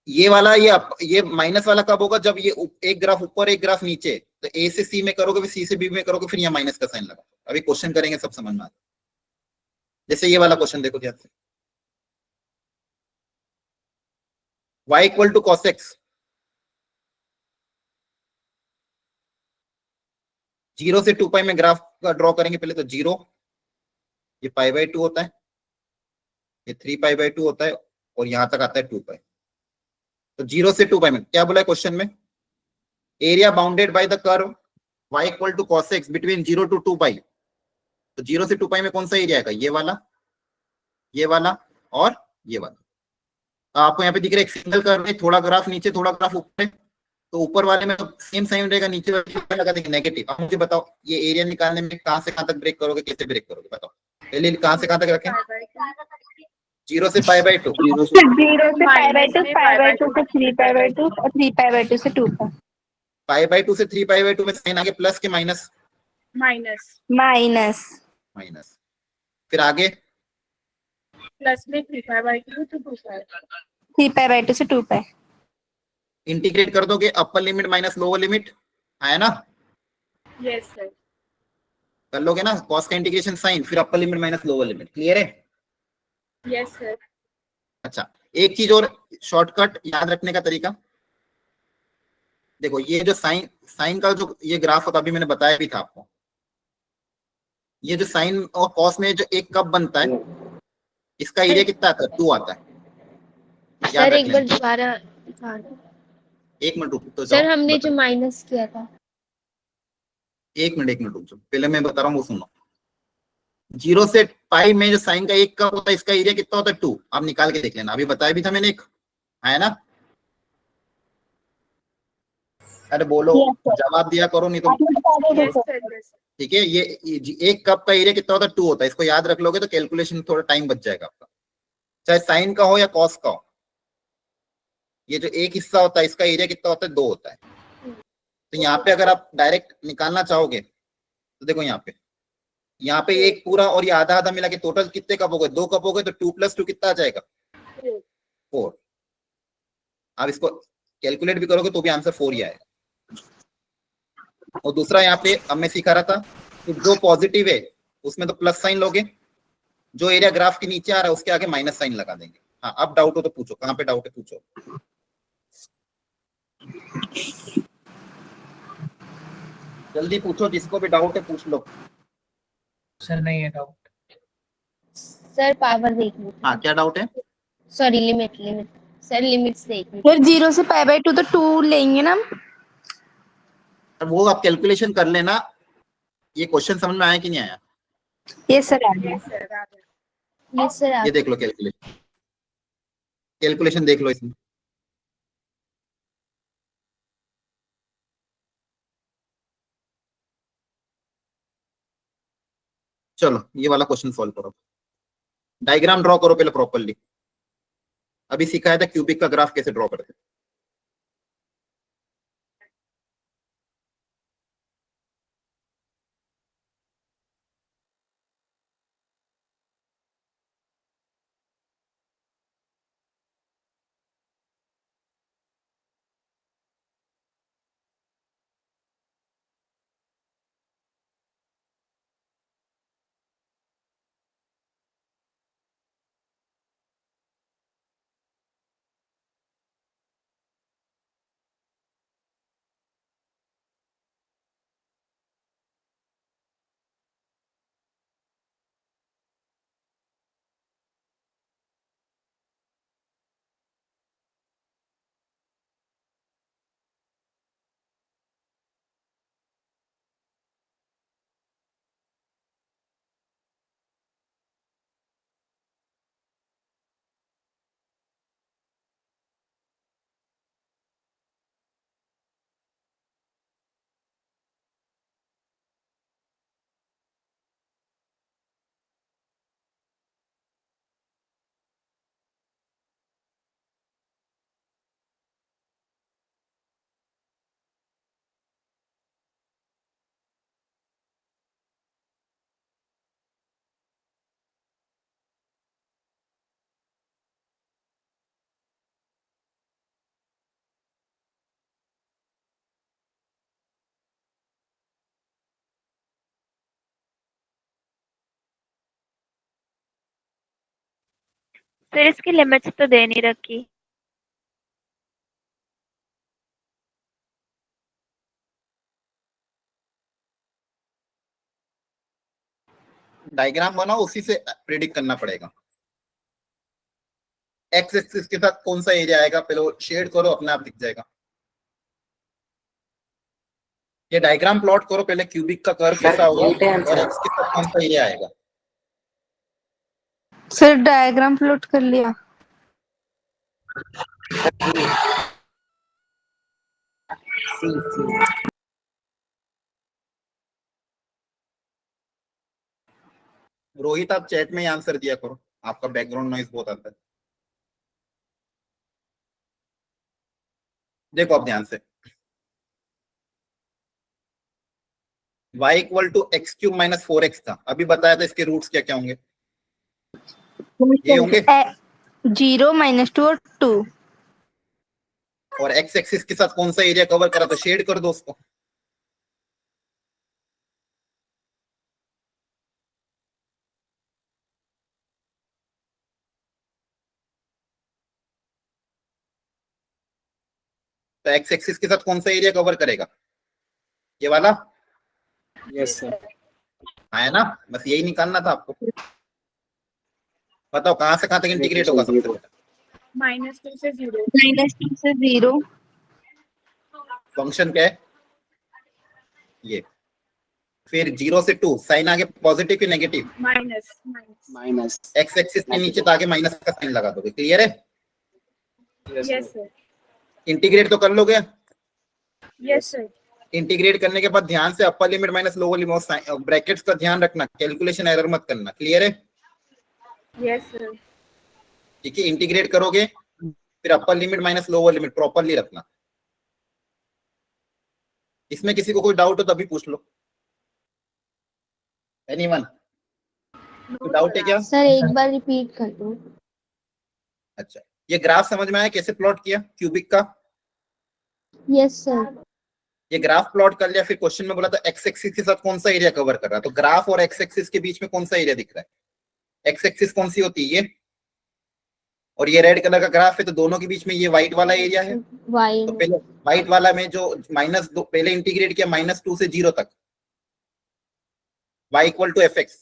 ये वाला ये माइनस वाला कब होगा, जब ये एक ग्राफ ऊपर एक ग्राफ नीचे, तो ए से सी में करोगे, फिर सी से बी में करोगे, फिर यहाँ माइनस का साइन लगा। अभी क्वेश्चन करेंगे सब समझ में आता, जैसे ये वाला क्वेश्चन देखो ध्यान से, y equal to cos x, 0 से 2 पाई में ग्राफ का ड्रॉ करेंगे पहले तो 0, ये पाई बाई 2 होता है, ये 3 पाई बाई 2 होता है, और यहां तक आता है 2 पाई। तो 0 से 2 पाई में क्या बोला है क्वेश्चन में, area bounded by the curve y equal to cos x between 0 to 2 pi. तो 0 से 2 पाई में कौन सा एरिया आएगा, ये वाला और ये वाला। तो आपको यहाँ पे दिख रहा है एक सिंगल कर्व है, थोड़ा ग्राफ नीचे थोड़ा ग्राफ ऊपर है, तो ऊपर वाले में सेम साइन रहेगा, नीचे वाले लगा देंगे नेगेटिव। अब मुझे बताओ ये एरिया निकालने में कहां से कहां तक ब्रेक करोगे, कैसे ब्रेक करोगे बताओ, पहले कहां से कहां तक रखें, 0 से पाई बाई 2, 0 से pi by 2, pi by 2 से 3 pi by 2 और 3 pi by 2 से 2 pi. पाई बाई 2 से 3 पाई बाई 2 में साइन आगे प्लस के माइनस, Minus. माइनस, फिर आगे प्लस में 3 pi by 2 to 2 pi 3 pi by 2 से 2 pi. इंटीग्रेट कर दोगे, अपर लिमिट माइनस लोअर लिमिट आया ना, यस सर कर लोगे ना, कॉस का इंटीग्रेशन साइन, फिर अपर limit minus lower limit, clear है। यस सर अच्छा, एक चीज और शॉर्टकट याद रखने का तरीका, देखो ये जो साइन का जो ये ग्राफ होता अभी मैंने बताया भी था आपको, ये जो साइन और कॉस में जो एक कप बनता है, इसका एरिया कितना आता है, 2 आता है, याद सर रख एक बार लेना। दोबारा बता दो। एक मिनट रुक तो सर जाओ, हमने बता- जो माइनस किया था। एक मिनट रुक जाओ, पहले मैं बता रहा हूँ वो सुनो। 0 से पाई में जो साइन का एक कप होता है, इसका एरिया कितना होता है, 2। आप निकाल के देख लेना, अभी बताया भी था मैंने एक, आया ना। अरे बोलो, Yes, sir. जवाब दिया करो नहीं तो। आपने बता दिया यस सर. सर यस ठीक है, ये एक कप का एरिया कितना होता है, 2 होता है, इसको याद रख लोगे तो कैलकुलेशन में थोड़ा टाइम बच जाएगा आपका, चाहे साइन का हो या कॉस का हो। ये जो एक हिस्सा होता है इसका एरिया कितना होता है, 2 होता है। तो यहाँ पे अगर आप डायरेक्ट निकालना चाहोगे तो देखो यहाँ पे एक पूरा और ये आधा आधा मिला के टोटल कितने कप हो गए, 2 कप हो गए, तो 2 + 2 कितना आ जाएगा, 4। आप इसको कैलकुलेट भी करोगे तो भी आंसर 4 ही आएगा। और दूसरा यहाँ पे अब मैं सिखा रहा था कि जो पॉजिटिव है उसमें तो प्लस साइन लोगे, जो एरिया ग्राफ के नीचे आ रहा है उसके आगे माइनस साइन लगा देंगे। हाँ, अब डाउट हो तो पूछो, कहाँ पे डाउट है पूछो। जल्दी पूछो, जिसको भी डाउट है पूछ लो। सर नहीं है डाउट। सर पावर देखनी हाँ, क्या डाउट है? सॉरी लिमिट सर लिमिट्स देखनी फिर 0 से π/2 तो 2 लेंगे ना। वो आप कैलकुलेशन कर लेना। ये क्वेश्चन समझ में आया कि नहीं आया? ये सर आ गया। यस सर आ गया। यस सर ये देख लो कैलकुलेशन देख लो इसमें। चलो ये वाला क्वेश्चन सॉल्व करो। डायग्राम ड्रॉ करो पहले प्रॉपर्ली। अभी सिखाया था क्यूबिक का ग्राफ कैसे ड्रॉ करते हैं। फिर इसकी लिमिट्स तो दे नहीं रखी। डायग्राम बनाओ, उसी से प्रेडिक्ट करना पड़ेगा। एक्स एक्सिस के साथ कौन सा एरिया आएगा पहले वो शेड करो, अपने आप दिख जाएगा। ये डायग्राम प्लॉट करो पहले, क्यूबिक का कर्व कैसा होगा और एक्स के साथ कौन सा एरिया आएगा। सर डायग्राम प्लॉट कर लिया। रोहित आप चैट में ही आंसर दिया करो, आपका बैकग्राउंड नॉइज बहुत आता है। देखो आप ध्यान से, y equal to x cube minus 4x था, अभी बताया था इसके रूट्स क्या क्या होंगे। ये होंगे 0 -2 और 2। और एक्स एक्सिस के साथ कौन सा एरिया कवर करा तो शेड कर दो उसको। तो एक्स एक्सिस के साथ कौन सा एरिया कवर करेगा, ये वाला। Yes sir. हाँ है ना, बस यही निकालना था आपको। बताओ कहां से कहां तक इंटीग्रेट होगा सबसे पहले। -2 से 0। -2 से 0। फंक्शन क्या है ये। फिर 0 से 2 साइन आगे पॉजिटिव की नेगेटिव। माइनस। एक्स एक्सिस के नीचे तो आगे माइनस का साइन लगा दोगे। क्लियर है? Yes sir. इंटीग्रेट तो कर लोगे। Yes sir. इंटीग्रेट करने के बाद ध्यान से अपर limit minus lower limit brackets का ध्यान रखना, कैलकुलेशन एरर मत करना। क्लियर है? Yes sir. ठीक है, इंटीग्रेट करोगे फिर अपर limit minus lower limit properly रखना। इसमें किसी को कोई डाउट हो तो अभी पूछ लो। एनीवन कोई डाउट है क्या? सर एक बार रिपीट कर दो। अच्छा, ये ग्राफ समझ में आया कैसे प्लॉट किया क्यूबिक का? Yes sir. ये ग्राफ प्लॉट कर लिया, फिर क्वेश्चन में बोला था एक्स एक्सिस के साथ कौन सा एरिया कवर कर रहा है, तो ग्राफ और एक्स एक्सिस के बीच में कौन सा एरिया दिख रहा है, एक्स एक्सिस कौन सी होती है ये, और ये रेड कलर का ग्राफ है, तो दोनों के बीच में ये व्हाइट वाला एरिया है। वाई तो पहले व्हाइट वाला में जो -2 पहले इंटीग्रेट किया -2 से 0 तक, y equal to f x,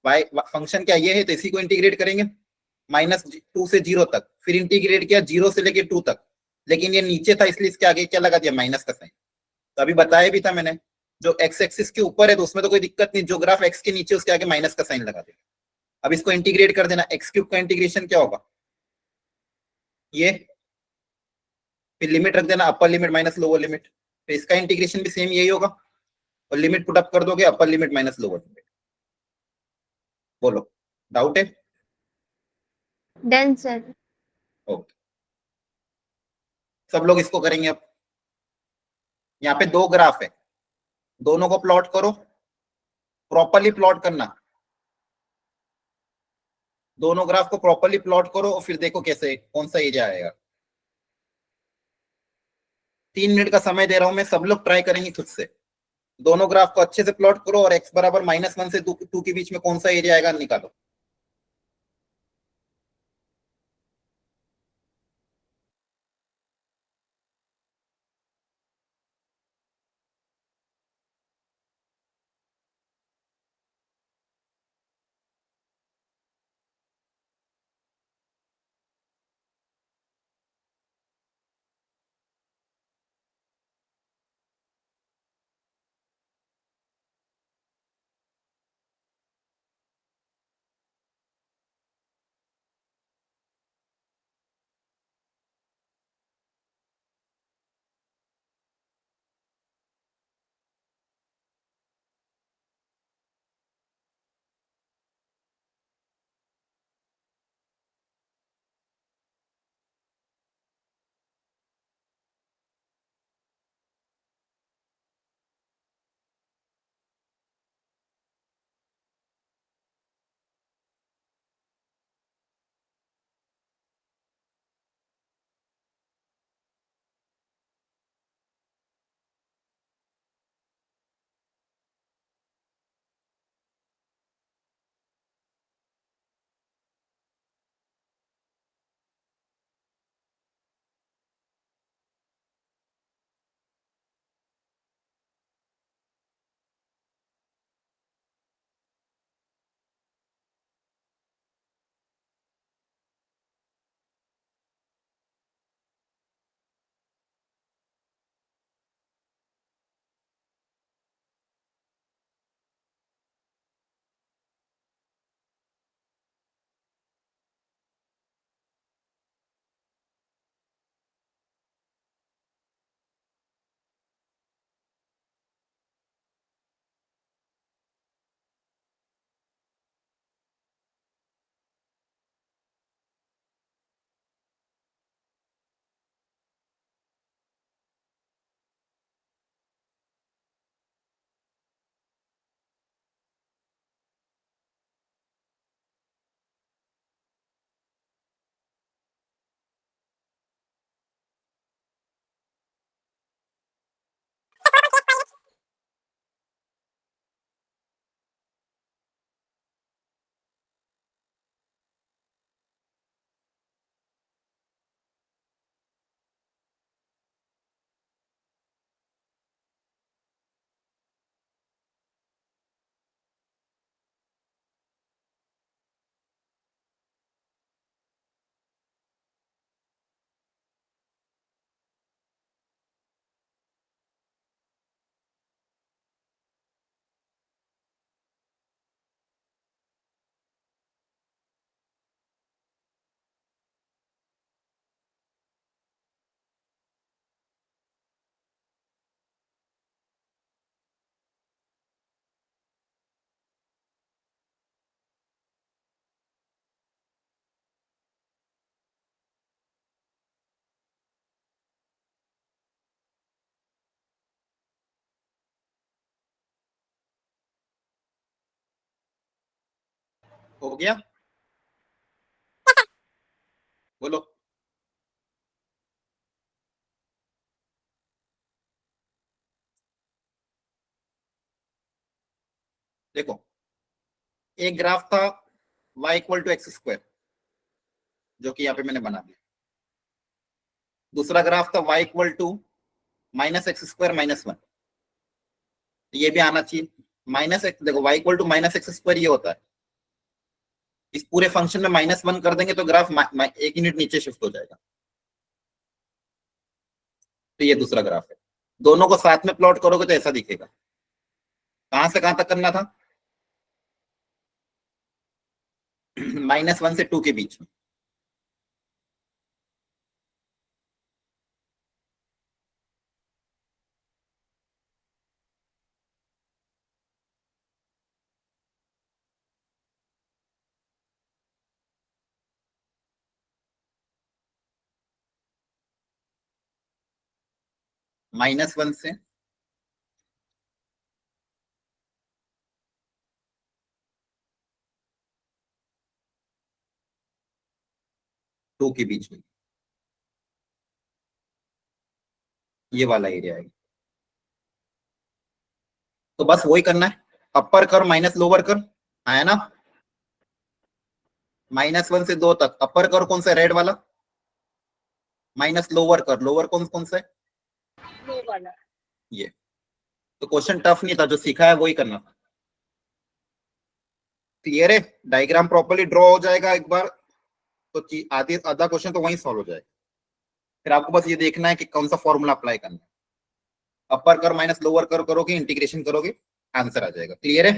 y function क्या ये है, तो इसी को इंटीग्रेट करेंगे -2 से 0 तक, फिर इंटीग्रेट किया 0 से लेके 2 तक, लेकिन ये नीचे था इसलिए इसके आगे क्या लगा दिया, माइनस का साइन। तो अभी बताया भी था मैंने, जो एक्स एक्सिस के ऊपर है तो उसमें तो कोई दिक्कत नहीं, जो ग्राफ एक्स के नीचे उसके आगे माइनस का साइन लगा देगा। अब इसको इंटीग्रेट कर देना, एक्स क्यूब का इंटीग्रेशन क्या होगा, ये, फिर लिमिट रख देना, अपर लिमिट माइनस लोअर लिमिट, फिर इसका इंटीग्रेशन भी सेम यही होगा, और लिमिट पुट अप कर दोगे, अपर लिमिट माइनस लोअर लिमिट। बोलो, डाउट है? Done sir. ओके, सब लोग इसको करेंगे। अब यहाँ पे 2 ग्राफ है, दोनों को प्लॉट करो, प्रॉपरली प्लॉट करना, दोनों ग्राफ को प्रॉपरली प्लॉट करो और फिर देखो कैसे कौन सा एरिया आएगा। 3 मिनट का समय दे रहा हूं मैं, सब लोग ट्राई करेंगे खुद से, दोनों ग्राफ को अच्छे से प्लॉट करो और x बराबर -1 से 2 के बीच में कौन सा एरिया आएगा निकालो। हो गया, बोलो। देखो एक ग्राफ था y equal to x square, जो कि यहाँ पे मैंने बना दिया। दूसरा ग्राफ था y equal to minus x square minus one, ये भी आना चाहिए। माइनस एक्स, देखो y equal to minus x square ये होता है, इस पूरे फंक्शन में माइनस वन कर देंगे तो ग्राफ एक यूनिट नीचे शिफ्ट हो जाएगा। तो ये दूसरा ग्राफ है, दोनों को साथ में प्लॉट करोगे तो ऐसा दिखेगा। कहां से कहां तक करना था? माइनस वन से टू के बीच में। माइनस वन से टू के बीच में ये वाला एरिया है। तो बस वही करना है, अपर कर माइनस लोअर कर, आया ना? माइनस वन से दो तक अपर कर कौन सा, रेड वाला, माइनस लोअर कर, लोअर कौन कौन सा है, ये वाला। ये। तो क्वेश्चन टफ नहीं था, जो सीखा है वही करना था। क्लियर है? डायग्राम प्रॉपर्ली ड्रॉ हो जाएगा एक बार तो आधे आधा क्वेश्चन तो वहीं सॉल्व हो जाएगा। फिर आपको बस ये देखना है कि कौन सा फॉर्मूला अप्लाई करना है। अपर कर माइनस लोअर कर करोगे, इंटीग्रेशन करोगे, आंसर आ जाएगा। क्लियर है?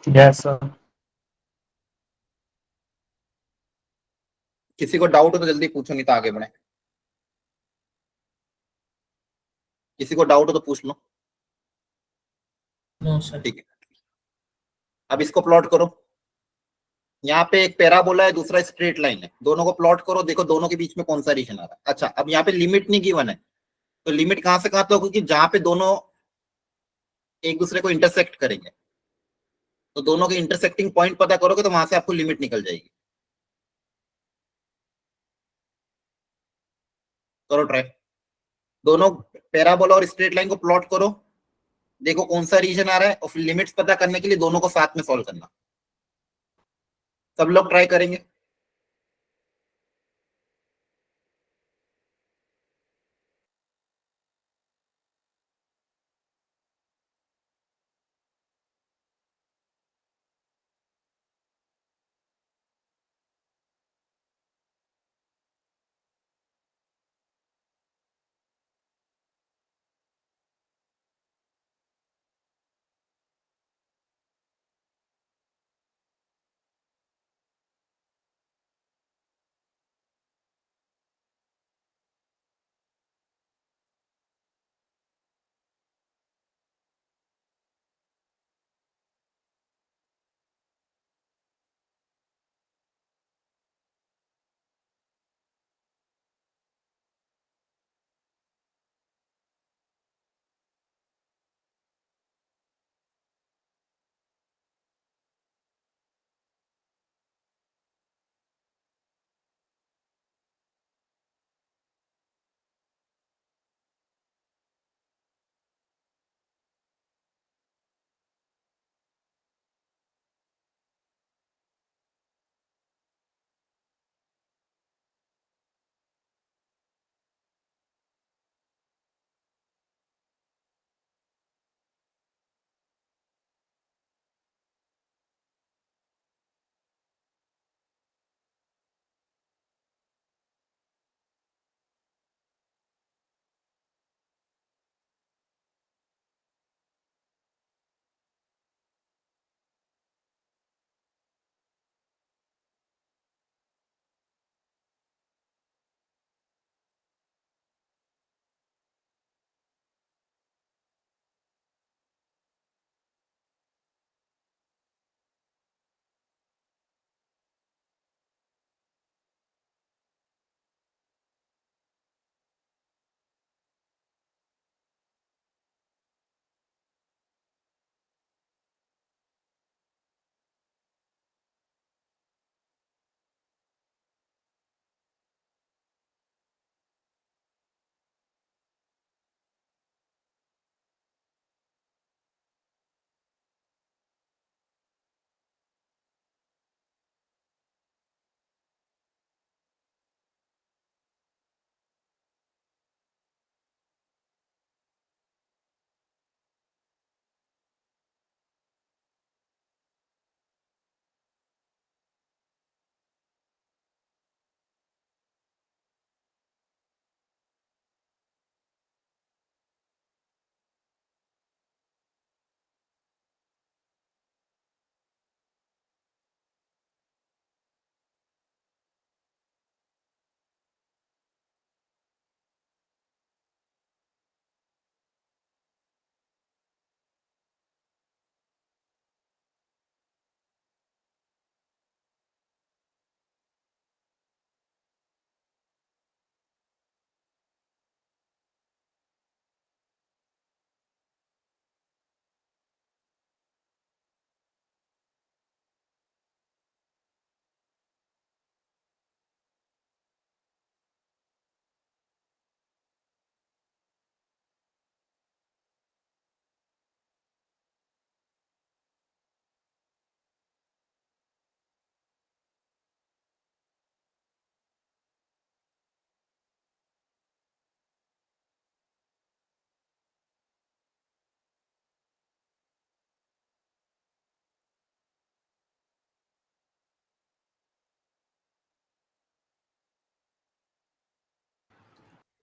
Yes sir. किसी को डाउट हो तो जल्दी पूछो, नहीं तो आगे बढ़े। किसी को डाउट हो तो पूछ लो। No sir. ठीक है, अब इसको प्लॉट करो। यहाँ पे एक पैराबोला है, दूसरा स्ट्रेट लाइन है, दोनों को प्लॉट करो, देखो दोनों के बीच में कौन सा रीजन आ रहा है। अच्छा, अब यहाँ पे लिमिट नहीं गिवन है, तो लिमिट कहां से कहां तक होगी? जहां पे दोनों एक दूसरे को इंटरसेक्ट करेंगे, तो दोनों के इंटरसेक्टिंग पॉइंट पता करोगे तो वहां से आपको लिमिट निकल जाएगी। करो ट्राई, दोनों पैराबोला और स्ट्रेट लाइन को प्लॉट करो, देखो कौन सा रीजन आ रहा है, और फिर लिमिट्स पता करने के लिए दोनों को साथ में सॉल्व करना। सब लोग ट्राई करेंगे।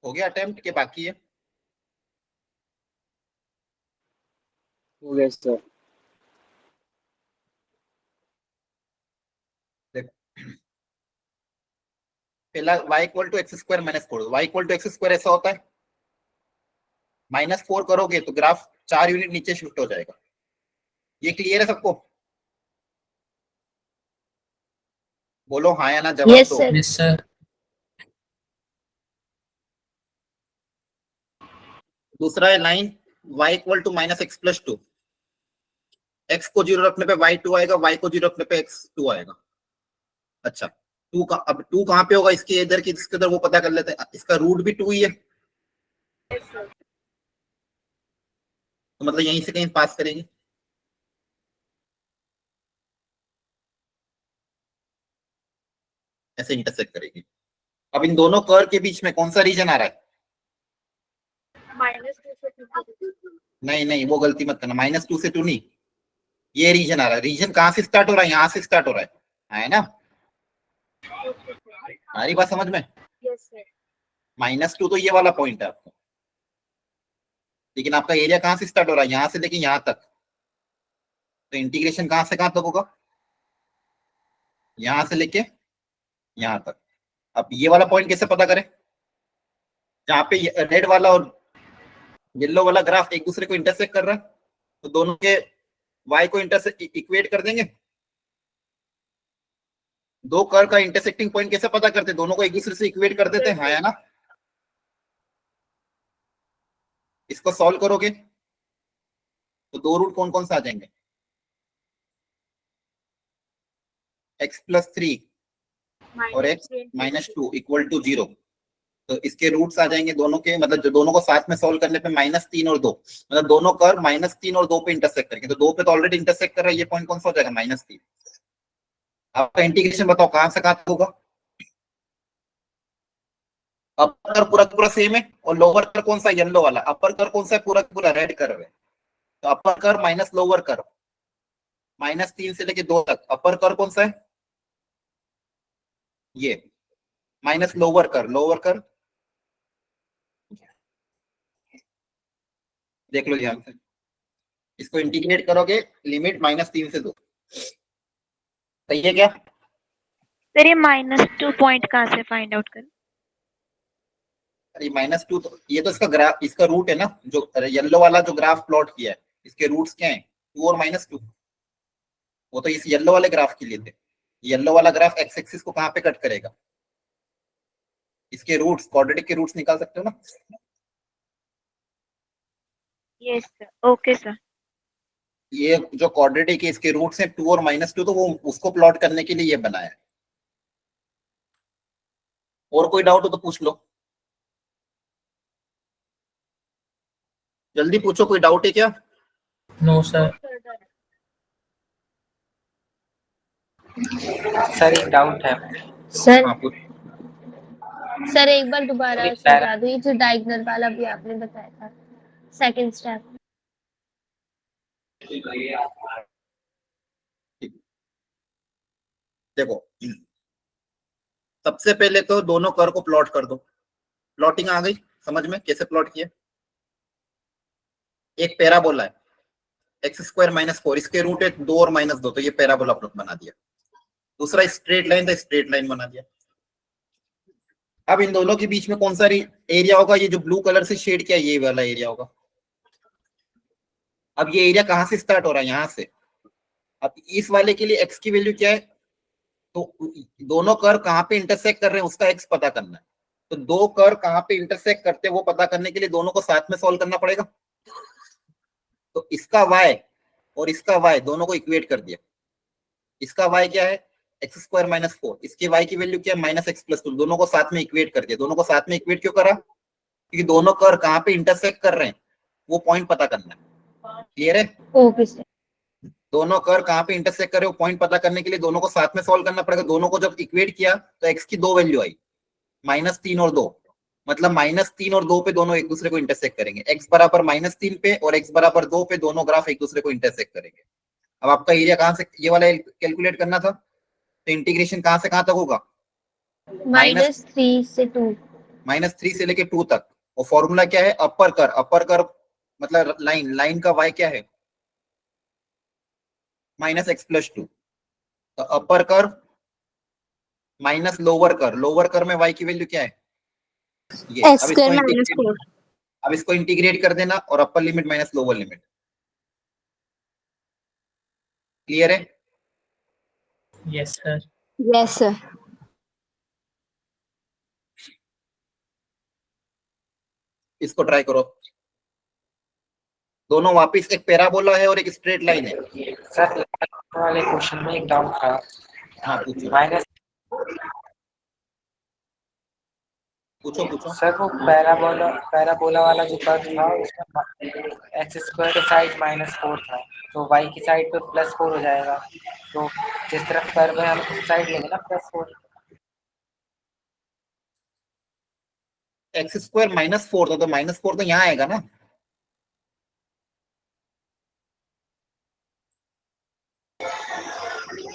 हो गया अटेम्प्ट के बाकी है? हो गया सर। पहला y equal to x square minus 4, y equal to x square ऐसा होता है, -4 करोगे तो ग्राफ 4 यूनिट नीचे शिफ्ट हो जाएगा। ये क्लियर है सबको? बोलो हाँ या ना, जवाब यस दो। सर। Yes sir. दूसरा है line y equal to -x+2, x को 0 रखने पे y2 आएगा, y को 0 रखने पे x2 आएगा। अच्छा, अब 2 कहाँ पे होगा, इसके इधर की इसके इधर, वो पता कर लेते हैं। इसका रूट भी 2 ही है, तो मतलब यहीं से कहीं पास करेंगे। ऐसे इंटरसेक्ट करेगी। अब इन दोनों कर्व के बीच में कौन सा रीजन आ रहा है? -2 नहीं नहीं, वो गलती मत करना, -2 से 2 नहीं, ये रीजन आ रहा है। रीजन कहाँ से स्टार्ट हो रहा है? यहाँ से स्टार्ट हो रहा है ना? हमारी बात समझ में? Yes sir. -2 तो ये वाला पॉइंट है आपको, लेकिन आपका एरिया कहाँ से स्टार्ट हो रहा है? यहाँ से लेके यहाँ तक, तो इंटीग्रेशन कहाँ से कहाँ तक होगा? यहाँ से लेके यहाँ तक। अब ये वाला पॉइंट कैसे पता करें? जहाँ पे रेड वाला और येलो वाला ग्राफ एक दूसरे को इंटरसेक्ट कर रहा है, तो दोनों के y को इंटरसेक्ट इक्वेट कर देंगे। दो कर्व का इंटरसेक्टिंग पॉइंट कैसे पता करते हैं? दोनों को एक दूसरे से इक्वेट कर देते हैं, है ना? इसको सॉल्व करोगे तो दो रूट कौन कौन से आ जाएंगे? x+3 और x -2 इक्वल टू 0। तो इसके रूट्स आ जाएंगे दोनों के, मतलब जो दोनों को साथ में सॉल्व करने पे -3 और 2, मतलब दोनों कर्व -3 और 2 पे इंटरसेक्ट करेंगे। तो 2 पे तो ऑलरेडी इंटरसेक्ट कर रहा है, ये पॉइंट कौन सा हो जाएगा? -3। आपका इंटीग्रेशन बताओ कहां से कहां तक होगा? अपर कर्व पूरा पूरा सेम है, और लोअर कर्व कौन सा? येलो वाला। अपर कर्व कौन सा है? पूरा पूरा रेड कर्व है। तो upper curve minus lower curve, -3 से लेके 2 तक अपर कर्व कौन सा है? ये minus lower curve. Lower curve देख लो ध्यान से, इसको इंटीग्रेट करोगे लिमिट -3 से 2, सही है क्या? सर ये -2 पॉइंट कहाँ से फाइंड आउट करें? अरे -2 तो ये तो इसका ग्राफ, इसका रूट है ना, जो येलो वाला जो ग्राफ प्लॉट किया है, इसके रूट्स क्या हैं? 2 और -2। वो तो इस येलो वाले ग्राफ के लिए थे। येलो वाला ग्राफ एक्स एक्सिस को कहाँ पे कट करेगा? इसके रूट्स, क्वाड्रेटिक के रूट्स निकाल सकते हो ना? Yes sir, okay sir. ये जो क्वाड्रेटिक है इसके रूट्स हैं 2 और -2, तो वो उसको प्लॉट करने के लिए ये बनाया है। और कोई डाउट हो तो पूछ लो, जल्दी पूछो, कोई डाउट है क्या? No sir. सर एक डाउट है। सर हाँ पूछ। सर एक बार दोबारा एक समझा दो, ये जो डायगोनल वाला भी आपने बताया था, सेकंड स्टेप। देखो, सबसे पहले तो दोनों कर्व को प्लॉट कर दो। प्लॉटिंग आ गई समझ में? कैसे प्लॉट किया? एक पैराबोला है, x² -4, इसके रूट है 2 और -2, तो ये पैराबोला बना दिया। दूसरा स्ट्रेट लाइन था, स्ट्रेट लाइन बना दिया। अब इन दोनों के बीच में कौन सा एरिया होगा? ये जो ब्लू कलर से शेड किया, ये वाला एरिया होगा। अब ये एरिया कहां से स्टार्ट हो रहा है? यहां से। अब इस वाले के लिए x की वैल्यू क्या है? तो दोनों कर्व कहां पे इंटरसेक्ट कर रहे हैं उसका x पता करना है। तो दो कर्व कहां पे इंटरसेक्ट करते हैं वो पता करने के लिए दोनों को साथ में सॉल्व करना पड़ेगा। तो इसका y और इसका y दोनों को इक्वेट कर दिया। इसका y क्या है? x² -4, इसके y की वैल्यू क्या है? -x+2। दोनों को साथ में इक्वेट कर दिया। दोनों को साथ में इक्वेट क्यों करा? क्योंकि दोनों कर्व कहां पे इंटरसेक्ट कर रहे हैं वो पॉइंट पता करना है। क्लियर है? Okay sir. दोनों कर्व कहां पे इंटरसेक्ट कर रहे हो पॉइंट पता करने के लिए दोनों को साथ में सॉल्व करना पड़ेगा। दोनों को जब इक्वेट किया तो x की 2 वैल्यू आई, -3 और 2, मतलब -3 और 2 पे दोनों एक दूसरे को इंटरसेक्ट करेंगे। x बराबर -3 पे और x बराबर 2 पे दोनों ग्राफ एक दूसरे को इंटरसेक्ट करेंगे। अब आपका एरिया कहां से ये वाला कैलकुलेट करना था, तो इंटीग्रेशन कहां से कहां तक होगा? -3 से 2। -3 से लेके 2 तक, और फॉर्मूला क्या है, अपर कर मतलब लाइन का y क्या है, -x + 2। तो अपर कर माइनस लोअर कर में y की वैल्यू क्या है, ये। X square minus 4। अब इसको इंटीग्रेट कर देना, और अपर limit minus lower limit. Clear है? Yes, sir. Yes sir. इसको ट्राई करो। दोनों वापिस, एक पैराबोला है और एक स्ट्रेट लाइन है। सर वाले क्वेश्चन में एक डाउट था। हाँ पूछो माइनस पूछो। सर वो पैराबोला वाला जो कर्व था उसमें एक्स स्क्वायर की साइड -4 था, तो वाई की साइड पे +4 हो जाएगा। तो जिस तरफ कर्व है हम उस साइड लेंगे ना +4। x² -4 था, तो -4 तो यहाँ आएगा ना।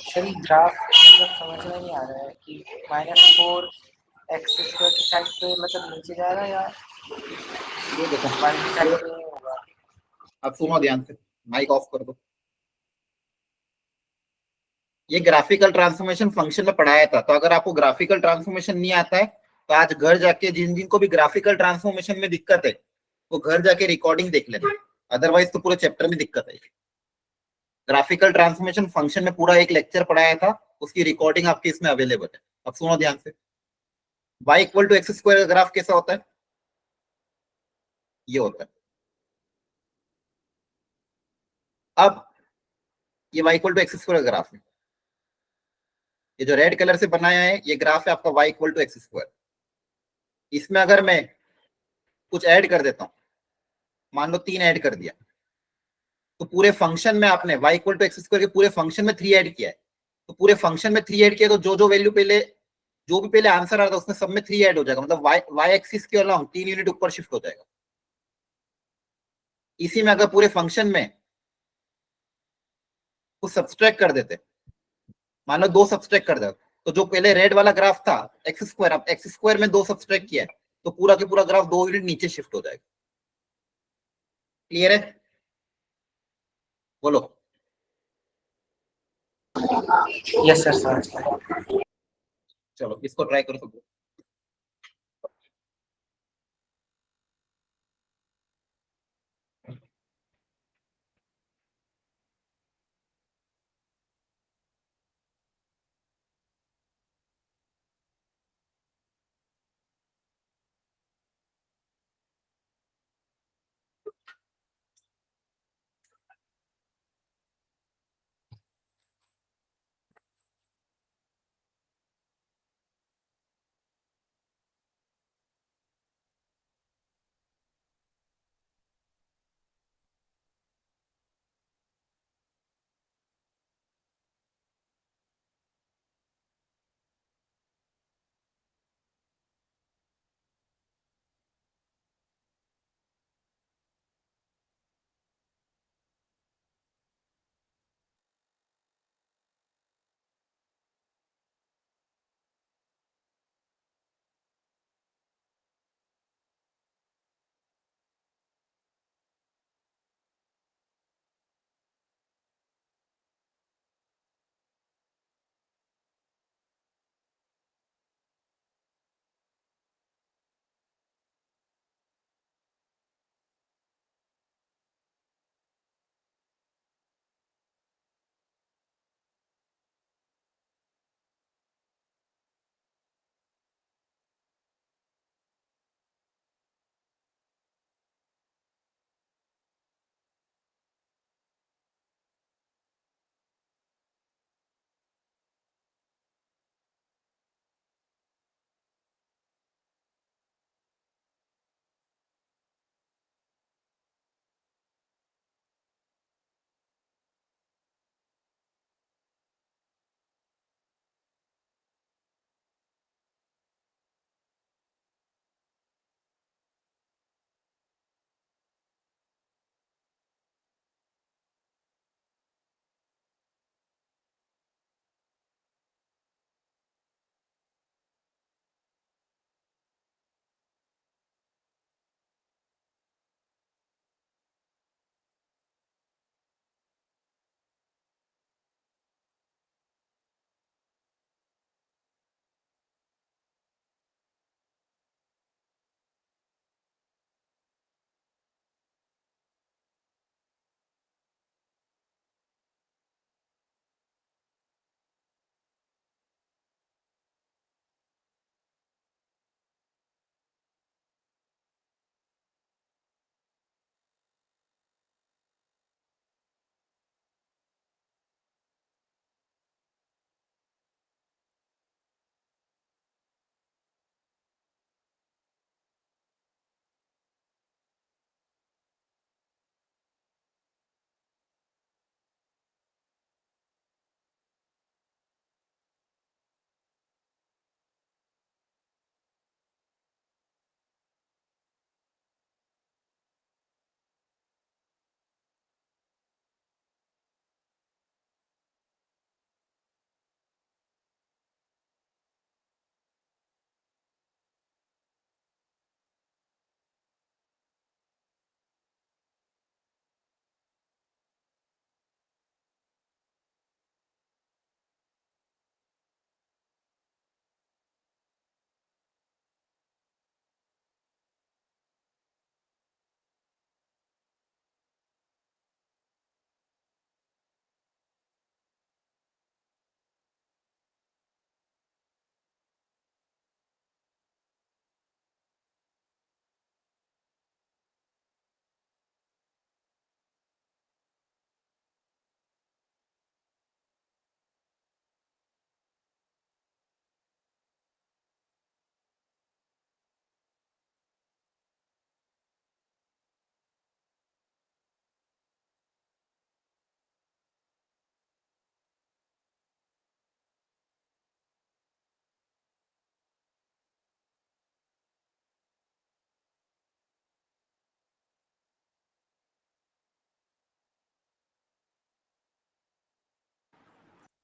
सर ग्राफ मतलब समझ में नहीं आ रहा है कि -4 एक्स स्क्वायर की साइड पे मतलब नीचे जाएगा या ये देखो, वाई की साइड पे होगा। अब सुनो ध्यान से, माइक ऑफ कर दो। ये ग्राफिकल ट्रांसफॉर्मेशन फंक्शन में पढ़ाया था, तो अगर आपको ग्राफिकल ट्रांसफॉर्मेशन नहीं आता है तो आज घर जाके जिन जिन को भी ग्राफिकल ट्रांसफॉर्मेशन में दिक्कत है वो घर जाके रिकॉर्डिंग देख लेना, अदरवाइज तो पूरे चैप्टर में दिक्कत है। ग्राफिकल ट्रांसफॉर्मेशन फंक्शन में पूरा एक लेक्चर पढ़ाया था, उसकी रिकॉर्डिंग आपकी इसमें अवेलेबल है। अब सुनो ध्यान से, y = x² का ग्राफ कैसा होता है, ये होता है। अब ये y = x² का ग्राफ है, ये जो रेड कलर से बनाया है ये ग्राफ है आपका y = x²। इसमें अगर मैं कुछ ऐड कर देता हूं, मान लो 3 ऐड कर दिया, तो पूरे फंक्शन में आपने y = x² के पूरे फंक्शन में 3 ऐड किया है, तो पूरे फंक्शन में 3 ऐड किया, तो जो वैल्यू पहले, जो भी पहले आंसर आ रहा था उसमें सब में 3 ऐड हो जाएगा, मतलब y एक्सिस के अलॉन्ग 3 यूनिट ऊपर शिफ्ट हो जाएगा। इसी में अगर पूरे फंक्शन में कुछ सब्सट्रैक्ट कर देते, मान लो 2 सब्सट्रैक्ट कर देते, तो जो पहले रेड वाला ग्राफ था x², अब x² में 2 सब्सट्रैक्ट किया है, तो पूरा के पूरा ग्राफ 2 यूनिट नीचे शिफ्ट हो जाएगा। क्लियर है? बोलो। यस सर समझ गया। चलो इसको ट्राई करो सब।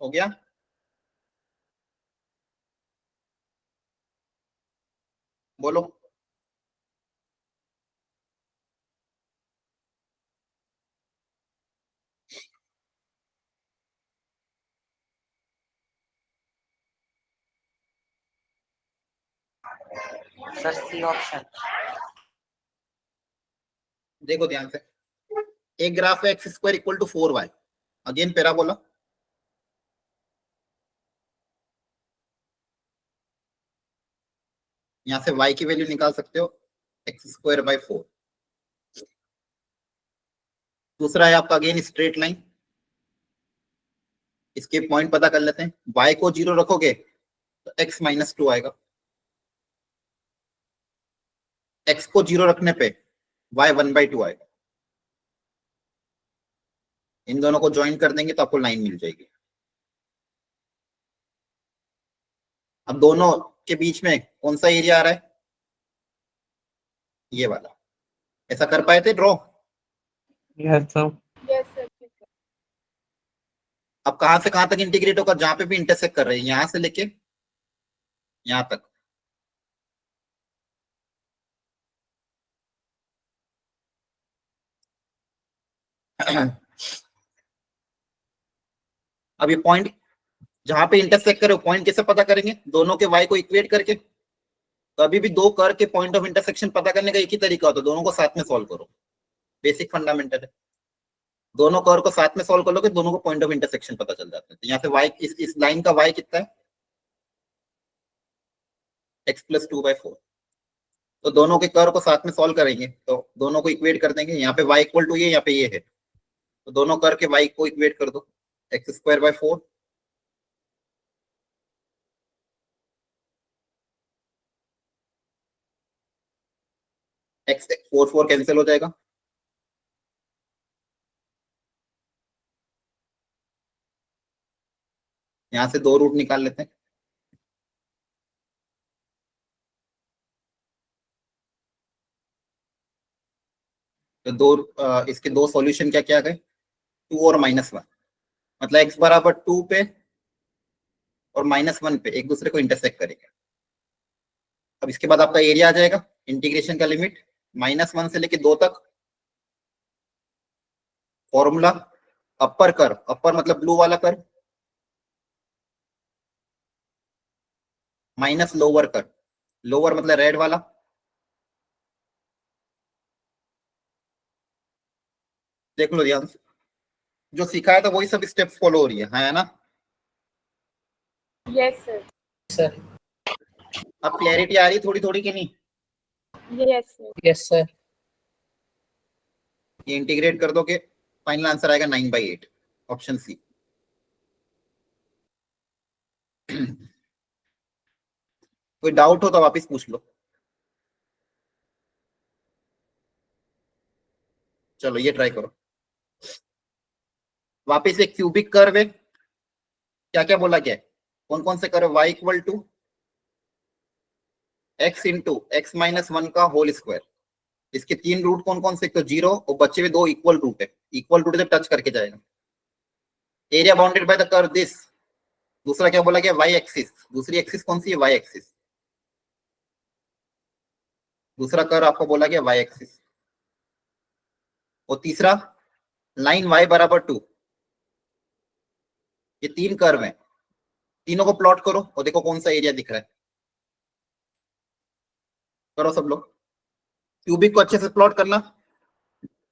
हो गया? बोलो। Sir C option. देखो ध्यान से, एक ग्राफ है x square equal to 4y, again parabola. यहां से y की वैल्यू निकाल सकते हो एक्स स्क्वायर बाय 4। दूसरा है आपका अगेन स्ट्रेट लाइन, इसके पॉइंट पता कर लेते हैं। y को 0 रखोगे तो x माइनस 2 आएगा, x को 0 रखने पे y 1/2 आएगा। इन दोनों को ज्वाइन कर देंगे तो आपको लाइन मिल जाएगी। अब दोनों के बीच में कौन सा एरिया आ रहा है? ये वाला। ऐसा कर पाए थे draw? Yes sir. Yes sir ठीक है। अब कहां से कहां तक इंटीग्रेट होगा? जहां पे भी इंटरसेक्ट कर रहे हैं, यहां से लेके यहां तक। अब ये पॉइंट जहां पे इंटरसेक्ट करे पॉइंट कैसे पता करेंगे? दोनों के y को इक्वेट करके। तो अभी भी दो कर्व के पॉइंट ऑफ इंटरसेक्शन पता करने का एक ही तरीका होता है, दोनों को साथ में सॉल्व करो। बेसिक फंडामेंटल है। दोनों कर्व को साथ में सॉल्व कर लोगे, दोनों को पॉइंट ऑफ इंटरसेक्शन पता चल जाता है। तो यहाँ से y इस लाइन का y कितना है? x + 2/4। तो दोनों के कर्व को साथ में सॉल्व करेंगे तो दोनों को इक्वेट कर देंगे। यहाँ पे y इक्वल टू ये, यहाँ पे ये है, तो दोनों कर्व के y को इक्वेट कर दो, x²/4 x 4 कैंसिल हो जाएगा। यहां से दो रूट निकाल लेते हैं। तो इसके दो सॉल्यूशन क्या क्या गए? 2 और -1, मतलब x बराबर 2 पे और -1 पे एक दूसरे को इंटरसेक्ट करेंगे। अब इसके बाद आपका एरिया आ जाएगा। इंटीग्रेशन का लिमिट -1 से लेके 2 तक। फॉर्मूला अपर कर्व, अपर मतलब ब्लू वाला curve, minus lower curve, lower मतलब रेड वाला। देख लो ध्यान से, जो सिखाया था वही सब स्टेप्स फॉलो हो रही है ना? Yes sir. सर। अब क्लैरिटी आ रही है थोड़ी थोड़ी कि नहीं? Yes sir. Yes sir. ये इंटीग्रेट कर दो के फाइनल आंसर आएगा 9/8, ऑप्शन सी। कोई डाउट हो तो वापस पूछ लो। चलो ये ट्राई करो वापस। एक क्यूबिक कर्व है, क्या क्या बोला गया है? कौन कौन से curve? y equal to x into x -1 का होल स्क्वायर। इसके 3 रूट कौन कौन से? तो 0 और बचे हुए 2 इक्वल रूट है। इक्वल रूट से टच करके जाएगा। Area bounded by the curve this. दूसरा क्या बोला गया? y axis. दूसरी एक्सिस कौन सी है? y axis. दूसरा कर्व आपको बोला गया y एक्सिस। और तीसरा लाइन y बराबर 2। ये 3 कर्व हैं, तीनों को प्लॉट करो और देखो कौन सा एरिया दिख रहा है। करो सब लोग। क्यूबिक को अच्छे से प्लॉट करना।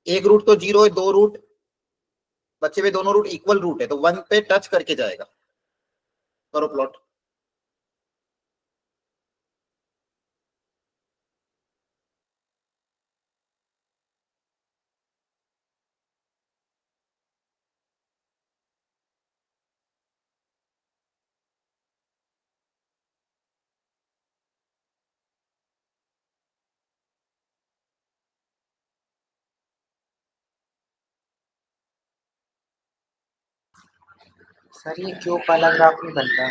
एक रूट तो 0 है, 2 रूट बचे हुए दोनों रूट इक्वल रूट है, तो 1 पे टच करके जाएगा। करो प्लॉट। सर ये क्यूब वाला ग्राफ नहीं बनता।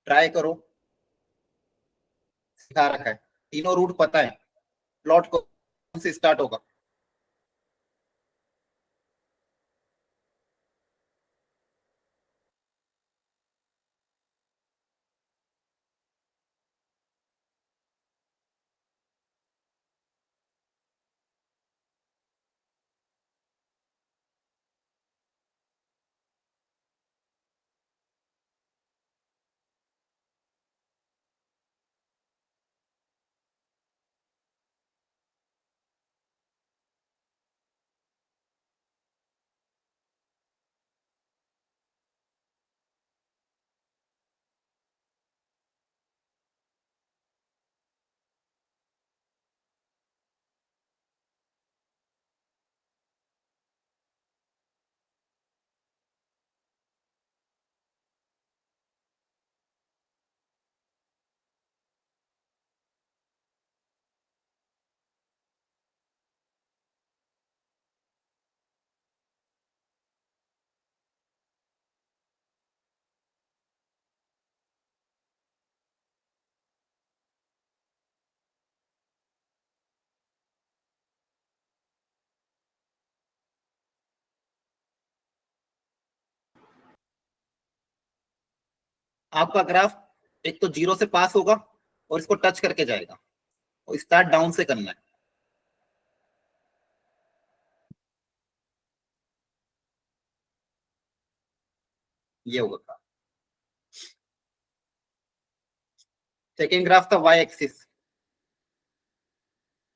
ट्राई करो, सिखा रखा है, तीनों रूट पता है। प्लॉट को से स्टार्ट होगा? आपका ग्राफ एक तो जीरो से पास होगा और इसको टच करके जाएगा, और स्टार्ट डाउन से करना है। ये होगा। सेकेंड ग्राफ था वाई एक्सिस,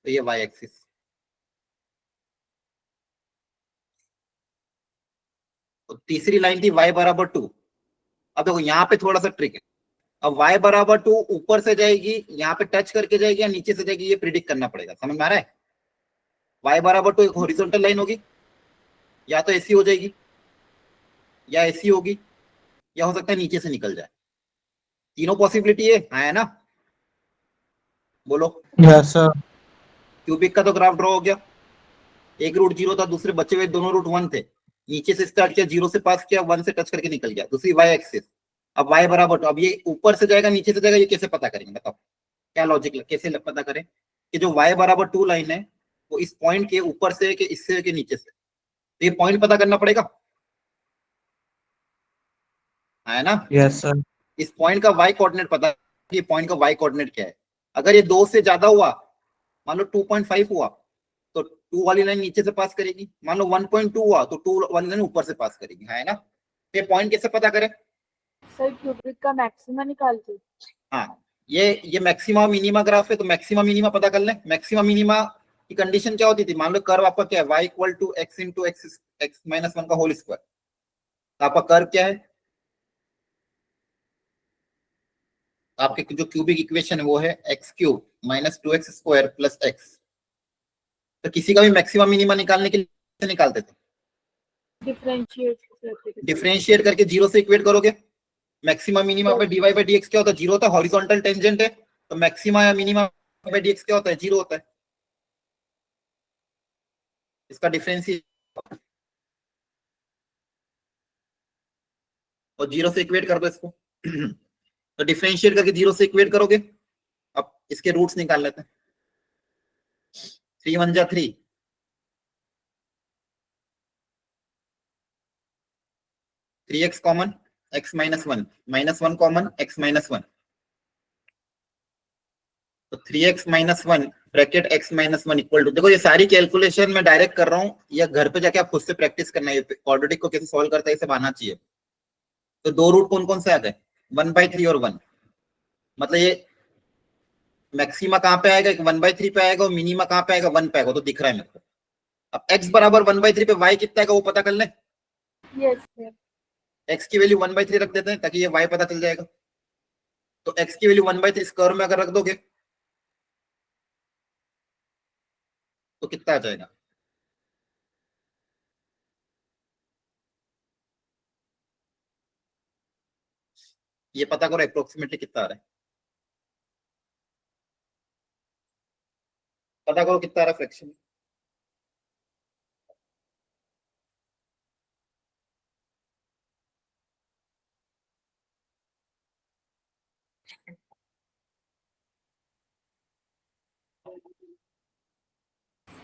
तो ये वाई एक्सिस। तो तीसरी लाइन थी y बराबर 2। अब देखो यहाँ पे थोड़ा सा ट्रिक है। अब y बराबर 2 ऊपर से जाएगी, यहाँ पे टच करके जाएगी या नीचे से जाएगी, ये प्रिडिक्ट करना पड़ेगा। समझ में आ रहा है? y बराबर 2 एक हॉरिजॉन्टल लाइन होगी, या तो ऐसी हो जाएगी या ऐसी होगी, या हो सकता है नीचे से निकल जाए। तीनों पॉसिबिलिटी है ना? बोलो। Yes sir. क्यूबिक का तो ग्राफ ड्रॉ हो गया। एक रूट जीरो था, दूसरे बचे हुए दोनों रूट 1 थे। नीचे से स्टार्ट किया, जीरो से पास किया, 1 से टच करके निकल गया। दूसरी वाई एक्सिस। अब y बराबर, तो अब ये ऊपर से जाएगा नीचे से जाएगा, ये कैसे पता करेंगे? बताओ क्या लॉजिक, कैसे पता करें कि जो y बराबर 2 लाइन है वो इस पॉइंट के ऊपर से कि इससे के नीचे से? तो ये पॉइंट पता करना पड़ेगा, है ना? Yes sir. इस पॉइंट का y कोऑर्डिनेट पता, ये पॉइंट का y कोऑर्डिनेट क्या है। अगर ये 2 से ज्यादा हुआ, मान लो 2.5 हुआ, तो 2 वाली लाइन नीचे से पास करेगी। मान लो 1.2 हुआ तो 2 वाली लाइन ऊपर से पास करेगी, है ना? ये पॉइंट कैसे पता करें? सर क्यूबिक का मैक्सिमा निकालते। हाँ, ये मैक्सिमा मिनिमा ग्राफ है, तो मैक्सिमा मिनिमा पता कर लें। मैक्सिमा मिनिमा की कंडीशन क्या होती थी? मान लो कर्व आपका क्या है, y equal to x into x minus 1 का होल स्क्वायर। तो आपका कर्व क्या है? आपके जो क्यूबिक इक्वेशन है वो है x cube minus 2x square plus x. तो किसी का भी मैक्सिमम मिनिमा निकालने के लिए निकालते थे, डिफरेंशिएट करके जीरो से इक्वेट करोगे। मैक्सिमम मिनिमा पे dy बाई dx क्या होता है? जीरो होता है। हॉरिजॉन्टल टेंजेंट है, तो मैक्सिमा या मिनिमा बाई dx क्या होता है? जीरो होता है। इसका डिफरेंशिएट और जीरो से इक्वेट कर दो इसको। तो डिफरेंशिएट करके जीरो से इक्वेट करोगे। अब इसके रूट्स निकाल लेते हैं। 3 1 जा 3, 3x common, x minus 1, minus 1 common, x minus 1। तो 3x minus 1 bracket x minus 1 equal to, देखो ये सारी कैलकुलेशन मैं डायरेक्ट कर रहा हूँ, या घर पे जाके आप खुद से प्रैक्टिस करना है। क्वाड्रेटिक को कैसे सॉल्व करता है इसे आना चाहिए। तो दो रूट कौन कौन से आ गए? 1/3 और 1। मतलब ये मैक्सिमा कहाँ पे आएगा? 1/3 पे आएगा, और मिनिमा कहाँ पे आएगा? 1 पे आएगा। तो दिख रहा है मेरे को। अब x बराबर 1/3 पे y कितना आएगा वो पता कर ले। Yes sir. x की वैल्यू 1/3 रख देते हैं ताकि ये y पता चल जाएगा। तो x की वैल्यू 1/3 इस कर्व में अगर रख दोगे तो कितना आ जाएगा? ये पता करो अप्रोक्सीमेटली कितना आ रहा है। पता करो कितना आ रहा है फ्रैक्शन।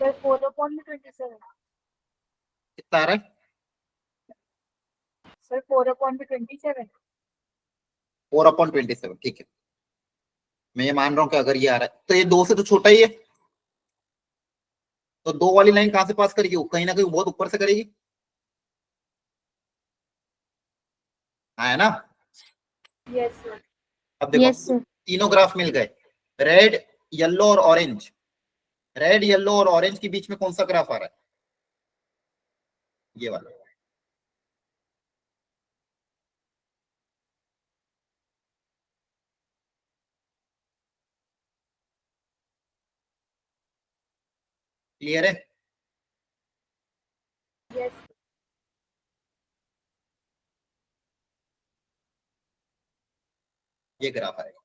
सर 4/27 कितना आ रहा है? सर 4/27 4/27, ठीक है। मैं ये मान रहा हूँ कि अगर ये आ रहा है तो ये 2 से तो छोटा ही है, तो 2 वाली लाइन कहां से पास करेगी? वो कहीं ना कहीं बहुत ऊपर से करेगी, हाँ है ना? यस सर अब देखो यस सर तीनों ग्राफ मिल गए, रेड येलो और ऑरेंज। रेड येलो और ऑरेंज के बीच में कौन सा ग्राफ आ रहा है? ये वाला। क्लियर है? यस ये ग्राफ आएगा।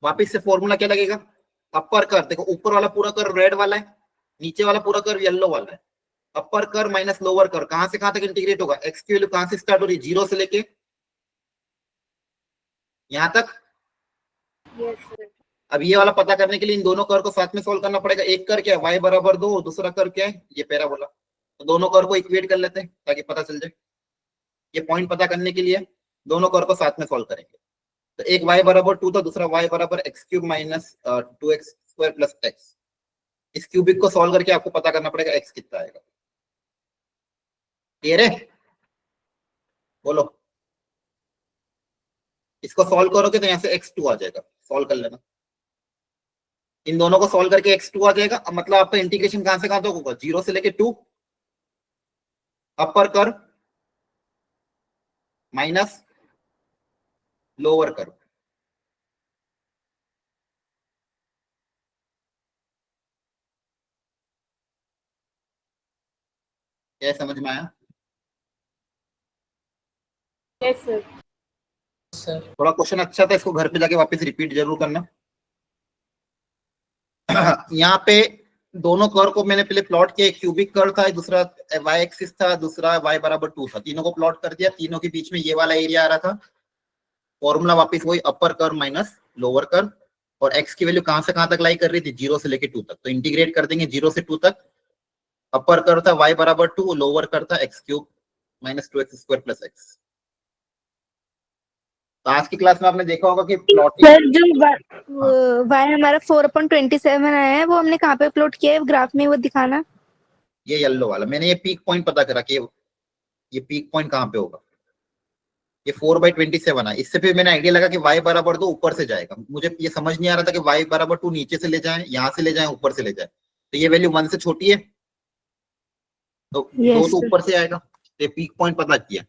वापिस से फॉर्मूला क्या लगेगा? अपर कर, देखो ऊपर वाला पूरा कर रेड वाला है, नीचे वाला पूरा कर येलो वाला है। अपर कर माइनस लोअर कर कहां से कहां तक इंटीग्रेट होगा? एक्स की वैल्यू कहां से स्टार्ट हो रही है? 0 से लेके यहां तक। यस सर अब ये वाला पता करने के लिए इन दोनों कर को साथ में सोल्व करना पड़ेगा। एक कर क्या है? y बराबर 2, दूसरा कर क्या है? ये पैराबोला। तो दोनों कर को इक्वेट कर लेते हैं ताकि पता चल जाए। ये पॉइंट पता करने के लिए दोनों कर को साथ में सोल्व करेंगे। तो एक y बराबर 2 था, दूसरा y बराबर x³ minus 2x² plus x। इस क्यूबिक को सॉल्व करके आपको पता करना पड़ेगा x कितना आएगा। क्लियर है? बोलो। इसको सॉल्व करोगे तो यहाँ से x2 आ जाएगा, सॉल्व कर लेना। इन दोनों को सॉल्व करके x2 आ जाएगा। अब मतलब आपका इंटीग्रेशन कहां से कहां तक होगा? 0 से लेके 2 अपर कर माइनस लोअर कर। क्या समझ में आया? यस सर थोड़ा क्वेश्चन अच्छा था, इसको घर पे जाके वापस रिपीट जरूर करना। यहाँ पे दोनों कर को मैंने पहले प्लॉट किया। एक क्यूबिक कर था, दूसरा y एक्सिस था, दूसरा y बराबर 2 था। तीनों को प्लॉट कर दिया, तीनों के बीच में ये वाला एरिया आ रहा था। फॉर्मूला वापस वही, अपर कर माइनस लोअर कर। और x की वैल्यू कहां से कहां तक लाई कर रही थी? 0 से लेके 2 तक। तो इंटीग्रेट कर देंगे 0 से 2 तक। अपर कर था y बराबर 2, लोअर कर था x³ minus 2x² plus x। तो आज की क्लास में आपने देखा होगा कि प्लॉटिंग। सर जो वाई हमारा 4/27 आया है वो हमने कहाँ पे प्लॉट किया है ग्राफ में, वो दिखाना। ये येलो वाला मैंने ये पीक पॉइंट पता करा कि ये पीक पॉइंट कहां पे होगा। ये 4/27 है। इससे फिर मैंने आइडिया लगा कि y बराबर 2 ऊपर से जाएगा। मुझे ये समझ नहीं आ रहा था कि y बराबर 2 नीचे से ले जाए, यहां से ले जाए, ऊपर से ले जाए। तो ये वैल्यू 1 से छोटी है तो 2 यस तो ऊपर से आएगा। तो ये पीक पॉइंट पता किया।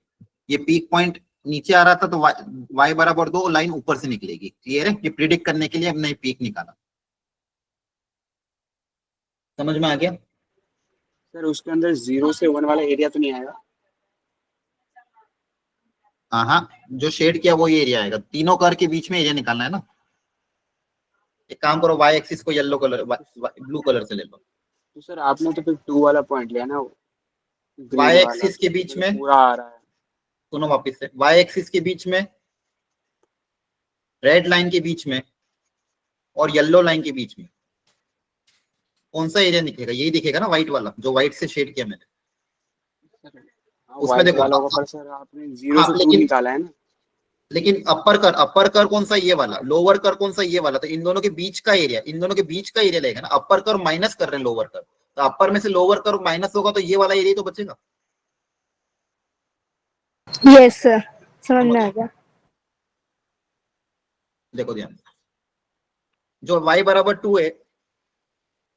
ये पीक पॉइंट नीचे आ रहा था तो y बराबर 2 लाइन ऊपर से निकलेगी। क्लियर है? ये प्रिडिक्ट करने के लिए हमने पीक निकाला। समझ में आ गया? सर उसके अंदर 0 से 1 वाला एरिया तो नहीं आएगा? हाँ, जो शेड किया वो ये एरिया आएगा। तीनों कर के बीच में एरिया निकालना है ना। एक काम करो, y एक्सिस को येलो कलर ब्लू कलर से ले लो। तो सर आपने तो फिर 2 वाला पॉइंट लिया ना, y ग्रीन वाला, एक्सिस के बीच में पूरा आ रहा है। सुनो वापिस से, y एक्सिस के बीच में, रेड लाइन के बीच में और येलो लाइन के बीच में कौन सा एरिया दिखेगा? यही दिखेगा ना, व्हाइट वाला, जो व्हाइट से शेड किया मैंने। उसमें वाइट देखो वाला होगा, पर सर आपने 0 हाँ, से 2 निकाला है ना। लेकिन अपर कर कौन सा? ये वाला। लोअर कर कौन सा? ये वाला। तो इन दोनों के बीच का एरिया, इन दोनों के बीच का एरिया लेगा ना। अपर कर माइनस कर रहे हैं लोअर कर, तो अपर में से लोअर कर माइनस होगा तो ये वाला एरिया तो बचेगा। यस सर, समझ में आ गया। देखो ध्यान, जो y बराबर 2 है,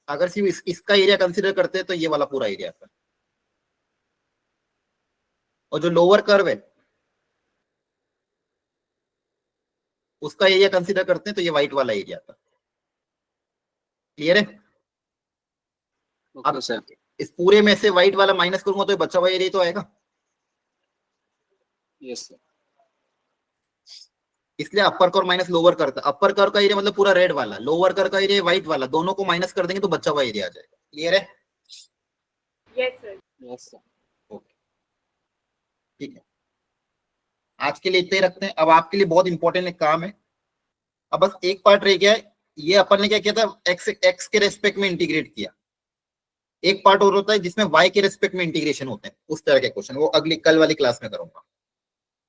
अगर सिर्फ इसका एरिया कंसीडर करते हैं तो ये वाला पूरा एरिया आता है। और जो लोअर कर्व है उसका एरिया कंसीडर करते हैं तो ये व्हाइट वाला एरिया आता है। क्लियर है? अब ओके सर। इस पूरे में से व्हाइट वाला माइनस करूंगा तो ये बचा हुआ एरिया तो आएगा। Yes sir. इसलिए अपर कर माइनस लोअर कर था। अपर कर का एरिया मतलब पूरा रेड वाला, लोअर कर का एरिया व्हाइट वाला, दोनों को माइनस कर देंगे तो बचा हुआ एरिया आ जाएगा। क्लियर है? Yes sir yes sir. Okay, ठीक है। आज के लिए इतना ही रखते हैं। अब आपके लिए बहुत इंपॉर्टेंट एक काम है। अब बस एक पार्ट रह गया है, ये अपन ने क्या किया था, एक्स के रेस्पेक्ट में इंटीग्रेट किया। एक पार्ट और होता है जिसमें वाई के रेस्पेक्ट में इंटीग्रेशन होते हैं, उस तरह के क्वेश्चन वो अगली कल वाली क्लास में करूंगा।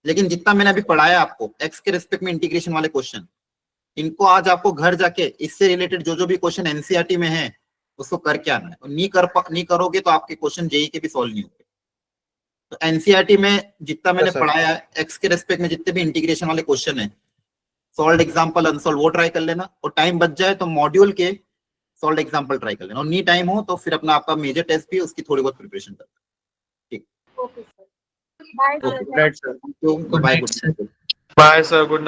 लेकिन जितना मैंने अभी पढ़ाया आपको एक्स के रेस्पेक्ट में इंटीग्रेशन वाले क्वेश्चन, इनको आज आपको घर जाके इससे रिलेटेड जो जो भी क्वेश्चन एनसीईआरटी में है उसको करके आना है। और नहीं करोगे तो आपके क्वेश्चन जेई के भी सॉल्व नहीं होंगे। तो एनसीईआरटी में जितना मैंने पढ़ाया है एक्स के रेस्पेक्ट में जितने भी इंटीग्रेशन वाले क्वेश्चन है, सॉल्व एग्जांपल अनसॉल्व वो ट्राई कर लेना, और टाइम बच जाए तो मॉड्यूल के सॉल्व एग्जांपल ट्राई कर लेना, और नहीं टाइम हो तो फिर अपना आपका मेजर टेस्ट भी उसकी थोड़ी बहुत प्रिपरेशन कर। ठीक, okay sir, bye okay, sir. Bye good. Bye sir, good night.